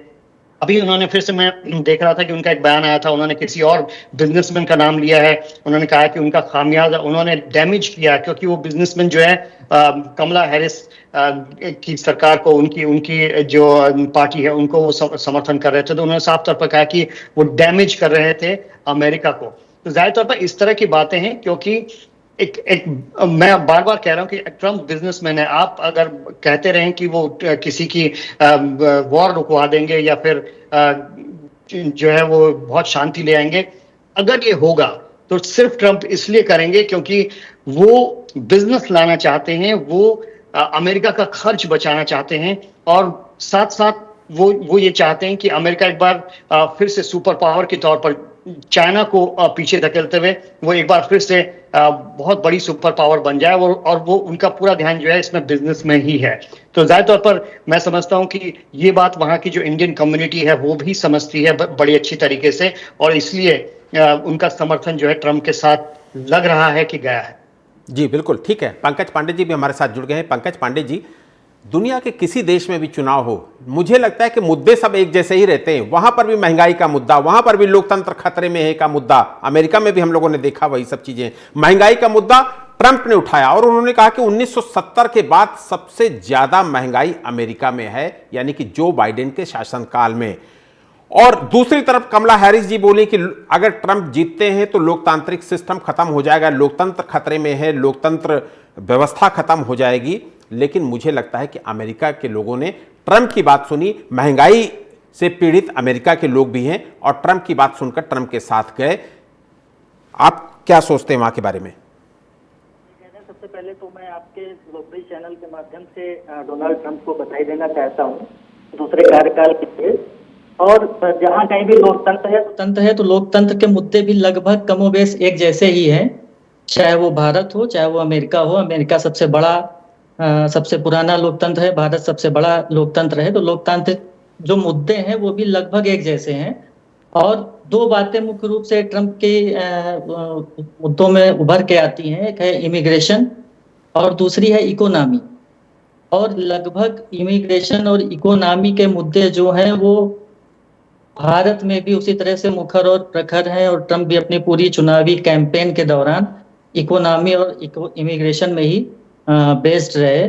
अभी उन्होंने फिर से, मैं देख रहा था कि उनका एक बयान आया था, उन्होंने किसी और बिजनेसमैन का नाम लिया है। उन्होंने कहा कि उनका खामियाजा उन्होंने डैमेज किया, क्योंकि वो बिजनेसमैन जो है कमला हैरिस की सरकार को, उनकी उनकी जो पार्टी है उनको वो समर्थन कर रहे थे। तो उन्होंने साफ तौर पर कहा कि वो डैमेज कर रहे थे अमेरिका को। तो जाहिर तौर पर इस तरह की बातें हैं, क्योंकि एक मैं बार बार कह रहा हूं कि ट्रम्प बिजनेसमैन है। आप अगर कहते रहें कि वो किसी की वॉर रुकवा देंगे या फिर जो है वो बहुत शांति ले आएंगे, अगर ये होगा तो सिर्फ ट्रम्प इसलिए करेंगे क्योंकि वो बिजनेस लाना चाहते हैं, वो अमेरिका का खर्च बचाना चाहते हैं, और साथ साथ वो ये चाहते हैं कि अमेरिका एक बार फिर से सुपर पावर के तौर पर चाइना को पीछे धकेलते हुए वो एक बार फिर से बहुत बड़ी सुपर पावर बन जाए, और वो उनका पूरा ध्यान जो है इसमें बिजनेस में ही है। तो जाहिर तौर पर मैं समझता हूं कि ये बात वहां की जो इंडियन कम्युनिटी है वो भी समझती है बड़ी अच्छी तरीके से, और इसलिए उनका समर्थन जो है ट्रम्प के साथ लग रहा है कि गया है। जी बिल्कुल ठीक है। पंकज पांडे जी भी हमारे साथ जुड़ गए हैं। पंकज पांडे जी, दुनिया के किसी देश में भी चुनाव हो, मुझे लगता है कि मुद्दे सब एक जैसे ही रहते हैं। वहां पर भी महंगाई का मुद्दा, वहां पर भी लोकतंत्र खतरे में है का मुद्दा, अमेरिका में भी हम लोगों ने देखा वही सब चीजें। महंगाई का मुद्दा ट्रंप ने उठाया और उन्होंने कहा कि 1970 के बाद सबसे ज्यादा महंगाई अमेरिका में है, यानी कि जो बाइडेन के शासनकाल में। और दूसरी तरफ कमला हैरिस जी बोली कि अगर ट्रंप जीतते हैं तो लोकतांत्रिक सिस्टम खत्म हो जाएगा, लोकतंत्र खतरे में है, लोकतंत्र व्यवस्था खत्म हो जाएगी। लेकिन मुझे लगता है कि अमेरिका के लोगों ने ट्रंप की बात सुनी, महंगाई से पीड़ित अमेरिका के लोग भी हैं और ट्रंप की बात सुनकर ट्रंप के साथ गए। आप क्या सोचते हैं वहां के बारे में? सबसे पहले तो मैं आपके लोकप्रिय चैनल के माध्यम से डोनाल्ड ट्रंप को बधाई देना चाहता हूं दूसरे कार्यकाल के लिए। और जहां कहीं भी लोकतंत्र है तो लोकतंत्र के मुद्दे भी लगभग कमोबेश एक जैसे ही हैं, चाहे वो भारत हो चाहे वो अमेरिका हो। अमेरिका सबसे बड़ा सबसे पुराना लोकतंत्र है, भारत सबसे बड़ा लोकतंत्र है। तो लोकतांत्रिक जो मुद्दे हैं वो भी लगभग एक जैसे हैं। और दो बातें मुख्य रूप से ट्रंप के मुद्दों में उभर के आती हैं, एक है इमिग्रेशन और दूसरी है इकोनॉमी। और लगभग इमिग्रेशन और इकोनॉमी के मुद्दे जो हैं वो भारत में भी उसी तरह से मुखर और प्रखर हैं, और ट्रंप भी अपनी पूरी चुनावी कैंपेन के दौरान इकोनॉमी और इमिग्रेशन में ही बेस्ड रहे।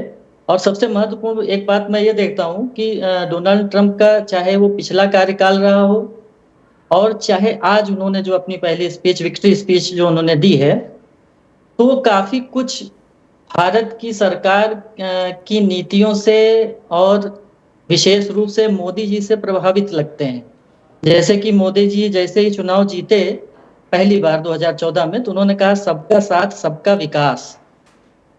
और सबसे महत्वपूर्ण एक बात मैं ये देखता हूं कि डोनाल्ड ट्रंप का चाहे वो पिछला कार्यकाल रहा हो और चाहे आज उन्होंने जो अपनी पहली स्पीच, विक्ट्री स्पीच जो उन्होंने दी है, तो काफी कुछ भारत की सरकार की नीतियों से और विशेष रूप से मोदी जी से प्रभावित लगते हैं। जैसे कि मोदी जी जैसे ही चुनाव जीते पहली बार 2014 में, तो उन्होंने कहा सबका साथ सबका विकास।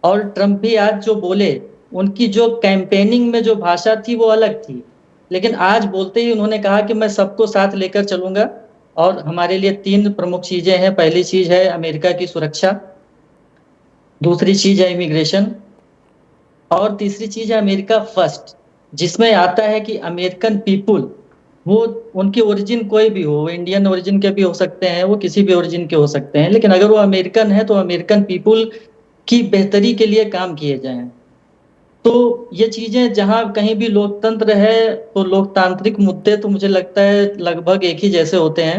और ट्रंप भी आज जो बोले, उनकी जो कैंपेनिंग में जो भाषा थी वो अलग थी, लेकिन आज बोलते ही उन्होंने कहा कि मैं सबको साथ लेकर चलूंगा। और हमारे लिए 3 प्रमुख चीजें हैं। पहली चीज है अमेरिका की सुरक्षा, दूसरी चीज है इमिग्रेशन, और तीसरी चीज है अमेरिका फर्स्ट, जिसमें आता है कि अमेरिकन पीपुल, वो उनकी ओरिजिन कोई भी हो, इंडियन ओरिजिन के भी हो सकते हैं, वो किसी भी ओरिजिन के हो सकते हैं, लेकिन अगर वो अमेरिकन है तो अमेरिकन पीपुल की बेहतरी के लिए काम किए जाएं। तो ये चीजें जहां कहीं भी लोकतंत्र है तो लोकतांत्रिक मुद्दे तो मुझे लगता है लगभग एक ही जैसे होते हैं।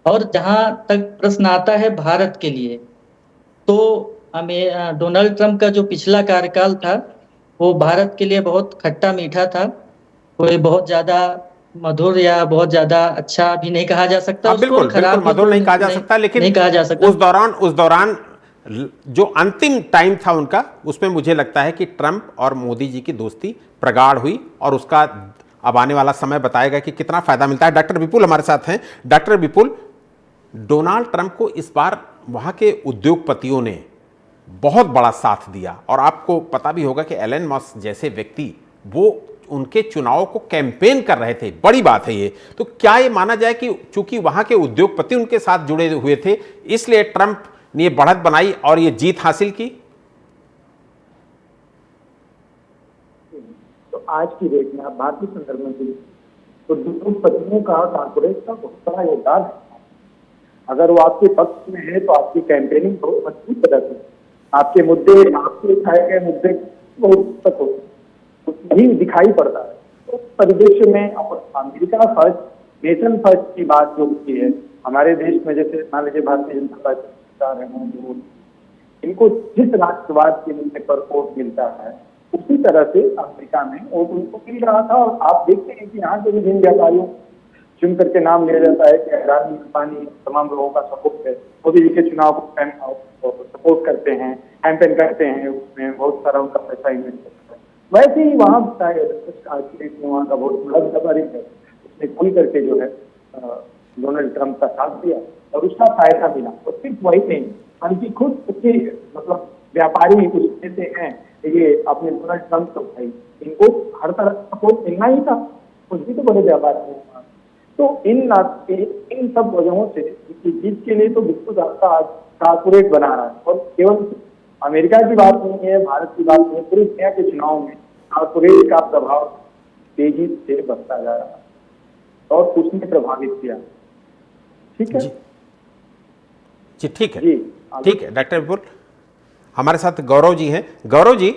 और जहां तक प्रश्न आता है भारत के लिए, तो हमें डोनाल्ड ट्रंप का जो पिछला कार्यकाल था वो भारत के लिए बहुत खट्टा मीठा था। कोई बहुत ज्यादा मधुर या बहुत ज्यादा अच्छा भी नहीं कहा जा सकता हाँ, उसको, बिल्कुल बिल्कुल खराब भी मधुर तो नहीं कहा जा सकता, लेकिन नहीं कहा जा सकता। उस दौरान जो अंतिम टाइम था उनका, उसमें मुझे लगता है कि ट्रंप और मोदी जी की दोस्ती प्रगाढ़ हुई, और उसका अब आने वाला समय बताएगा कि कितना फायदा मिलता है। डॉक्टर विपुल हमारे साथ हैं। डॉक्टर विपुल, डोनाल्ड ट्रंप को इस बार वहां के उद्योगपतियों ने बहुत बड़ा साथ दिया, और आपको पता भी होगा कि एलन मस्क जैसे व्यक्ति वो उनके चुनाव को कैंपेन कर रहे थे। बड़ी बात है ये। तो क्या ये माना जाए कि चूंकि वहां के उद्योगपति उनके साथ जुड़े हुए थे, इसलिए ट्रंप ने ये बढ़त बनाई और ये जीत हासिल की? तो आज की डेट में आप भारतीय संदर्भ में देखिए तो उद्योगपतियों का कॉर्पोरेट का बहुत बड़ा योगदान है। अगर वो आपके पक्ष में है तो आपकी कैंपेनिंग बहुत मजबूत बदलती है, आपके मुद्दे, आपके उठाए गए मुद्दे बहुत तक होते ही दिखाई पड़ता है। तो परिदृश्य में अमेरिका फर्स्ट, नेशन फर्स्ट की बात जो होती है हमारे देश में, जैसे मान लीजिए भारतीय जनता पार्टी जो इनको जिस राष्ट्रवाद के मुद्दे पर वोट मिलता है, उसी तरह से अमेरिका में वोट उनको मिल रहा था। और आप देखते हैं कि यहाँ के विभिन्न व्यापारियों चुन करके नाम लिया जाता है कि अडानी, अंबानी, तमाम लोगों का सपोर्ट है, मोदी जी के चुनाव को सपोर्ट करते हैं, कैंपेन करते हैं, उसमें बहुत सारा उनका पैसा इन्वेस्ट करता है। वैसे ही वहाँ वहाँ का बहुत बड़ा व्यापारी है, उसने खुल करके जो है डोनाल्ड ट्रंप का साथ दिया और उसका फायदा मिला। और सिर्फ वही नहीं, उनकी खुद उसके मतलब व्यापारी उसमें से हैं, ये अपने डोनाल्ड ट्रंप तो भाई इनको हर तरह सपोर्ट मिलना ही था, कुछ भी तो बड़े व्यापारी हैं। तो इन सब वजहों से जीत के लिए तो बिल्कुल रास्ता कारपोरेट बना रहा है। और केवल अमेरिका की बात नहीं है, भारत की बात नहीं है, पूरी दुनिया के चुनाव में कारपोरेट का प्रभाव तेजी से बढ़ता जा रहा है और उसने प्रभावित किया। ठीक है जी, ठीक है जी, ठीक है। डॉक्टर विपुल, हमारे साथ गौरव जी हैं। गौरव जी,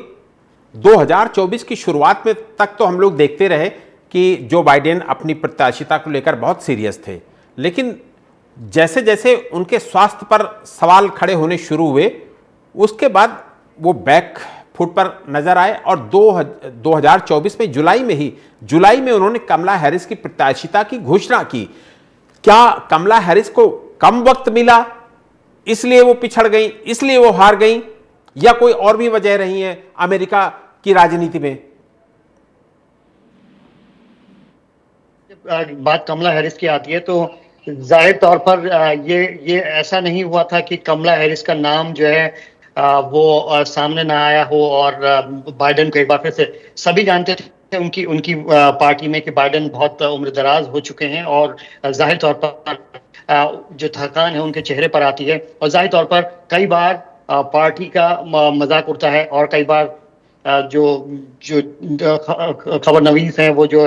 2024 की शुरुआत में तक तो हम लोग देखते रहे कि जो बाइडेन अपनी प्रत्याशिता को लेकर बहुत सीरियस थे, लेकिन जैसे जैसे उनके स्वास्थ्य पर सवाल खड़े होने शुरू हुए, उसके बाद वो बैक फुट पर नजर आए और 2024 में जुलाई में उन्होंने कमला हैरिस की प्रत्याशिता की घोषणा की। क्या कमला हैरिस को कम वक्त मिला इसलिए वो पिछड़ गई, इसलिए वो हार गई, या कोई और भी वजह रही है अमेरिका की राजनीति में? बात कमला हैरिस की आती है तो जाहिर तौर पर ये ऐसा नहीं हुआ था कि कमला हैरिस का नाम जो है वो सामने ना आया हो और बाइडेन को एक बार फिर से सभी जानते थे उनकी पार्टी में कि बाइडेन बहुत उम्रदराज हो चुके हैं और जाहिर तौर पर जो थकान है उनके चेहरे पर आती है। और जाहिर तौर पर कई बार पार्टी का मजाक उड़ता है और कई बार जो खबर नवीस हैं वो जो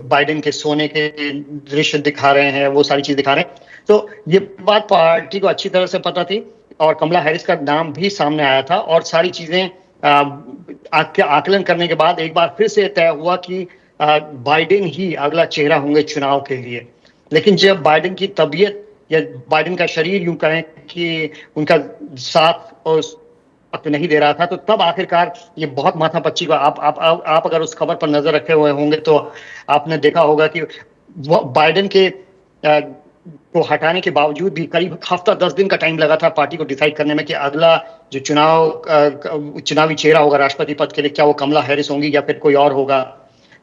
बाइडेन के सोने के दृश्य दिखा रहे हैं, वो सारी चीज दिखा रहे हैं। तो ये बात पार्टी को अच्छी तरह से पता थी और कमला हैरिस का नाम भी सामने आया था और सारी चीजें आकलन करने के बाद एक बार फिर से तय हुआ कि बाइडेन ही अगला चेहरा होंगे चुनाव के लिए। लेकिन जब बाइडेन की तबीयत या बाइडेन का शरीर यूं कहें कि उनका साथ और वक्त नहीं दे रहा था, तो तब आखिरकार ये बहुत माथापच्ची का आप अगर उस खबर पर नजर रखे हुए होंगे तो आपने देखा होगा कि बाइडेन के को हटाने के बावजूद भी करीब हफ्ता 10 दिन का टाइम लगा था पार्टी को डिसाइड करने में कि अगला जो चुनावी चेहरा होगा राष्ट्रपति पद के लिए, क्या वो कमला हैरिस होंगी या फिर कोई और होगा।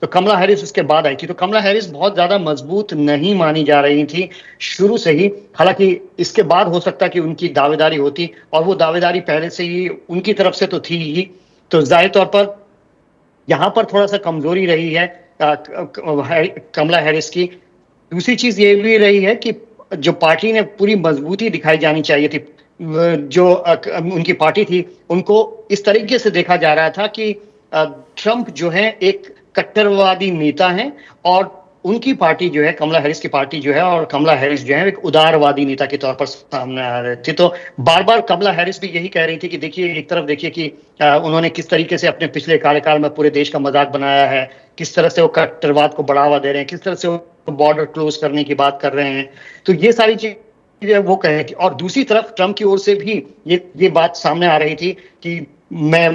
तो कमला हैरिस उसके बाद आई थी। तो कमला हैरिस बहुत ज्यादा मजबूत नहीं मानी जा रही थी शुरू से ही, हालांकि इसके बाद हो सकता कि उनकी दावेदारी होती और वो दावेदारी पहले से ही उनकी तरफ से तो थी ही। तो जाहिर तौर पर यहाँ पर थोड़ा सा कमजोरी रही है कमला हैरिस की। दूसरी चीज ये भी रही है कि जो पार्टी ने पूरी मजबूती दिखाई जानी चाहिए थी, जो उनकी पार्टी थी, उनको इस तरीके से देखा जा रहा था कि ट्रंप जो है एक कट्टरवादी नेता हैं और उनकी पार्टी जो है, कमला हैरिस की पार्टी जो है, और कमला हैरिस जो है एक उदारवादी नेता के तौर पर सामने आ रहे थे। तो बार बार कमला हैरिस भी यही कह रही थी कि देखिए, एक तरफ देखिए कि उन्होंने किस तरीके से अपने पिछले कार्यकाल में पूरे देश का मजाक बनाया है, किस तरह से वो कट्टरवाद को बढ़ावा दे रहे हैं, किस तरह से वो बॉर्डर क्लोज करने की बात कर रहे हैं। तो ये सारी चीजें वो कहे कि, और दूसरी तरफ ट्रम्प की ओर से भी ये बात सामने आ रही थी कि मैं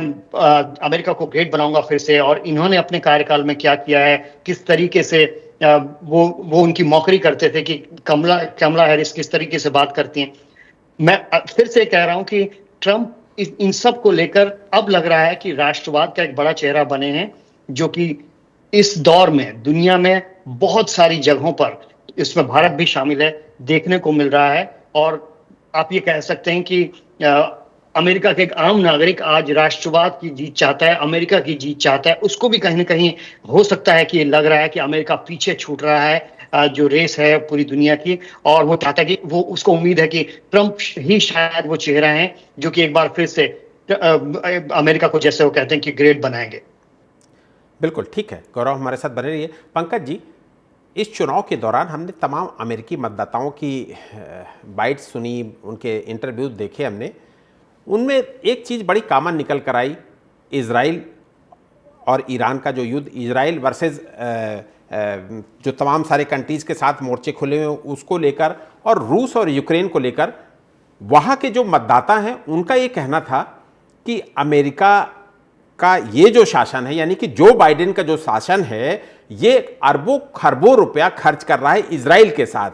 अमेरिका को ग्रेट बनाऊंगा फिर से, और इन्होंने अपने कार्यकाल में क्या किया है, किस तरीके से वो उनकी मौकरी करते थे कि कमला हैरिस किस तरीके से बात करती हैं। मैं फिर से कह रहा हूं कि ट्रम्प इन सब को लेकर अब लग रहा है कि राष्ट्रवाद का एक बड़ा चेहरा बने हैं, जो कि इस दौर में दुनिया में बहुत सारी जगहों पर, इसमें भारत भी शामिल है, देखने को मिल रहा है। और आप ये कह सकते हैं कि अमेरिका के एक आम नागरिक आज राष्ट्रवाद की जीत चाहता है, अमेरिका की जीत चाहता है। उसको भी कहीं ना कहीं हो सकता है कि लग रहा है कि अमेरिका पीछे छूट रहा है जो रेस है पूरी दुनिया की, और वो चाहता है कि वो, उसको उम्मीद है कि ट्रम्प ही शायद वो चेहरा है जो कि एक बार फिर से अमेरिका को, जैसे वो कहते हैं कि ग्रेट बनाएंगे। बिल्कुल ठीक है, गौरव हमारे साथ बने रहिए। पंकज जी, इस चुनाव के दौरान हमने तमाम अमेरिकी मतदाताओं की बाइट्स सुनी, उनके इंटरव्यूज देखे हमने। उनमें एक चीज़ बड़ी कॉमन निकल कर आई, इजराइल और ईरान का जो युद्ध, इजराइल वर्सेस जो तमाम सारे कंट्रीज़ के साथ मोर्चे खुले हुए हैं उसको लेकर, और रूस और यूक्रेन को लेकर। वहाँ के जो मतदाता हैं उनका ये कहना था कि अमेरिका का ये जो शासन है, यानी कि जो बाइडेन का जो शासन है, ये अरबों खरबों रुपया खर्च कर रहा है इजराइल के साथ,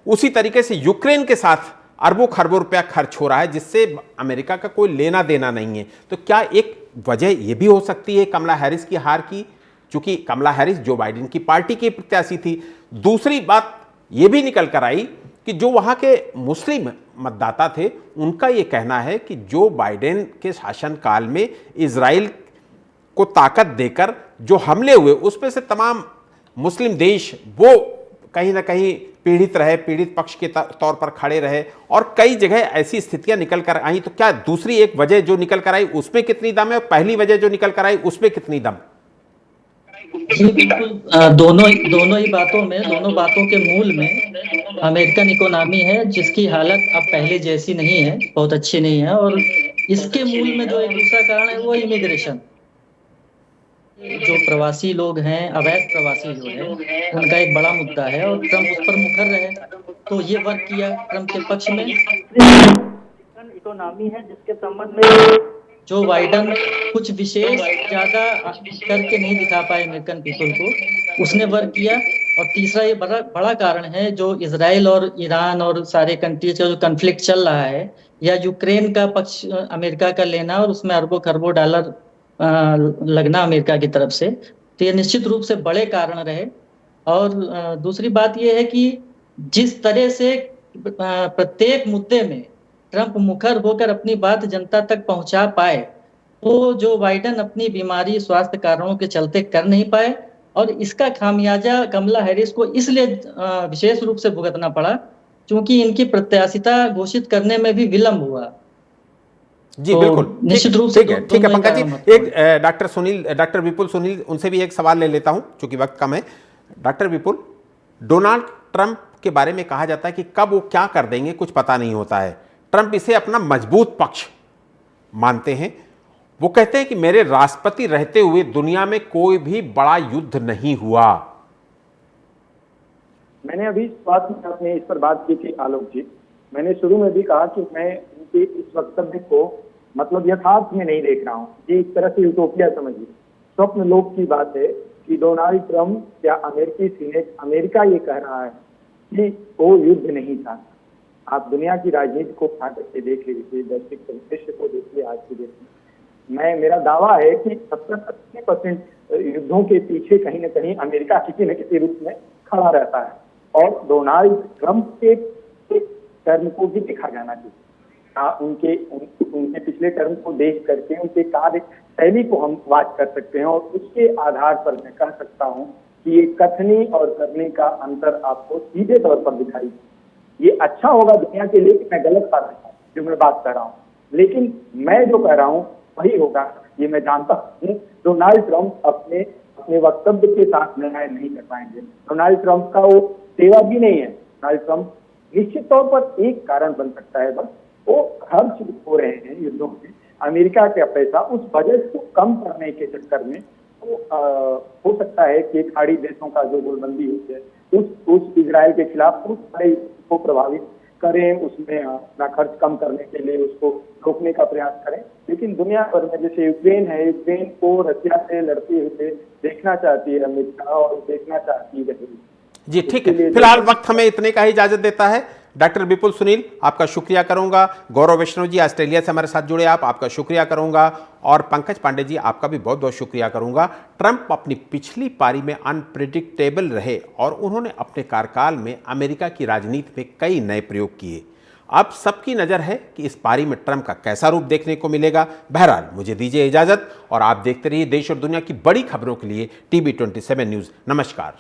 उसी तरीके से यूक्रेन के साथ अरबों खरबों रुपया खर्च हो रहा है, जिससे अमेरिका का कोई लेना देना नहीं है। तो क्या एक वजह ये भी हो सकती है कमला हैरिस की हार की, चूंकि कमला हैरिस जो बाइडेन की पार्टी की प्रत्याशी थी? दूसरी बात ये भी निकल कर आई कि जो वहाँ के मुस्लिम मतदाता थे उनका ये कहना है कि जो बाइडेन के शासनकाल में इजराइल को ताकत देकर जो हमले हुए, उसमें से तमाम मुस्लिम देश वो कहीं ना कहीं पीड़ित रहे, पीड़ित पक्ष के तौर पर खड़े रहे, और कई जगह ऐसी स्थितियां निकल कर आई। तो क्या दूसरी एक वजह जो निकल कर आई उसमें कितनी दम है, और पहली वजह जो निकल कर आई उसमें कितनी दम? जी बिल्कुल, दोनों ही दोनों बातों के मूल में अमेरिकन इकोनॉमी है, जिसकी हालत अब पहले जैसी नहीं है, बहुत अच्छी नहीं है। और इसके मूल में जो एक दूसरा कारण है वो इमिग्रेशन, जो प्रवासी लोग हैं, अवैध प्रवासी जो है, उनका एक बड़ा मुद्दा है, और ट्रम्प उस पर मुखर रहे, तो ये वर्क किया ट्रम्प के पक्ष में। इकोनॉमी है जिसके संबंध में जो बाइडन कुछ विशेष ज्यादा करके नहीं दिखा पाए अमेरिकन पीपल को, उसने वर्क किया। और तीसरा ये बड़ा कारण है जो इजराइल और ईरान और सारे कंट्रीज का जो कन्फ्लिक्ट चल रहा है, या यूक्रेन का पक्ष अमेरिका का लेना और उसमें अरबों खरबों डॉलर लगना अमेरिका की तरफ से, तो ये निश्चित रूप से बड़े कारण रहे। और दूसरी बात ये है कि जिस तरह से प्रत्येक मुद्दे में ट्रम्प मुखर होकर अपनी बात जनता तक पहुंचा पाए, तो जो बाइडन अपनी बीमारी, स्वास्थ्य कारणों के चलते कर नहीं पाए, और इसका खामियाजा कमला हैरिस को इसलिए विशेष रूप से भुगतना पड़ा क्योंकि इनकी प्रत्याशिता घोषित करने में भी विलंब हुआ। जी तो बिल्कुल, निश्चित रूप से ठीक है पंकज जी। एक डॉक्टर विपुल सुनील, उनसे भी एक सवाल ले लेता हूं क्योंकि वक्त कम है। डॉक्टर विपुल, डोनाल्ड ट्रंप के बारे में कहा जाता है कि कब वो क्या कर देंगे कुछ पता नहीं होता है। ट्रंप इसे अपना मजबूत पक्ष मानते हैं। वो कहते हैं कि मेरे राष्ट्रपति रहते हुए दुनिया में कोई भी बड़ा युद्ध नहीं हुआ। मैंने अभी स्वास्थ्य में अपने इस पर बात की थी आलोक जी। मैंने शुरू में भी कहा कि मैं उनके इस वक्तव्य को मतलब यथार्थ में नहीं देख रहा हूँ। ये एक तरह से यूटोपिया समझिए, स्वप्न लोक की बात है कि डोनाल्ड ट्रंप या अमेरिकी सीनेट, अमेरिका ये कह रहा है कि वो युद्ध नहीं था। आप दुनिया की राजनीति को उठा करके देख लीजिए, वैश्विक परिदृश्य को देखिए, आज के देश में मेरा दावा है कि 70-80% युद्धों के पीछे कहीं ना कहीं अमेरिका किसी न किसी रूप में खड़ा रहता है। और डोनाल्ड ट्रंप के टर्म को भी देखा जाना चाहिए। उनके पिछले टर्म को देख करके उनके कार्य शैली को हम वाच कर सकते हैं, और उसके आधार पर मैं कह सकता हूं कि ये कथनी और करने का अंतर आपको सीधे तौर पर दिखाई। ये अच्छा होगा दुनिया के लिए कि मैं गलत बात है जो मैं बात कर रहा हूँ, लेकिन मैं जो कह रहा हूँ वही होगा, ये मैं जानता हूँ। डोनाल्ड ट्रंप अपने अपने वक्तव्य के साथ न्याय नहीं कर पाएंगे। डोनाल्ड ट्रंप का वो सेवा भी नहीं है। डोनाल्ड ट्रंप निश्चित तौर पर एक कारण बन सकता है, बस वो खर्च हो रहे हैं युद्धों में अमेरिका का पैसा, उस बजट को कम करने के चक्कर में तो हो सकता है कि खाड़ी देशों का जो गोलबंदी होती है उस इजराइल के खिलाफ उस बड़े को प्रभावित करें, उसमें अपना खर्च कम करने के लिए उसको रोकने का प्रयास करें। लेकिन दुनिया भर में जैसे यूक्रेन है, यूक्रेन को रशिया से लड़ते हुए देखना चाहती है अमेरिका और देखना चाहती है। जी ठीक है, फिलहाल वक्त हमें इतने का ही इजाजत देता है। डॉक्टर विपुल सुनील, आपका शुक्रिया करूंगा। गौरव वैष्णव जी, ऑस्ट्रेलिया से हमारे साथ जुड़े आप, आपका शुक्रिया करूंगा। और पंकज पांडे जी, आपका भी बहुत बहुत शुक्रिया करूंगा। ट्रंप अपनी पिछली पारी में अनप्रिडिक्टेबल रहे और उन्होंने अपने कार्यकाल में अमेरिका की राजनीति में कई नए प्रयोग किए। अब सबकी नजर है कि इस पारी में ट्रंप का कैसा रूप देखने को मिलेगा। बहरहाल मुझे दीजिए इजाजत और आप देखते रहिए देश और दुनिया की बड़ी खबरों के लिए TV27 न्यूज़। नमस्कार।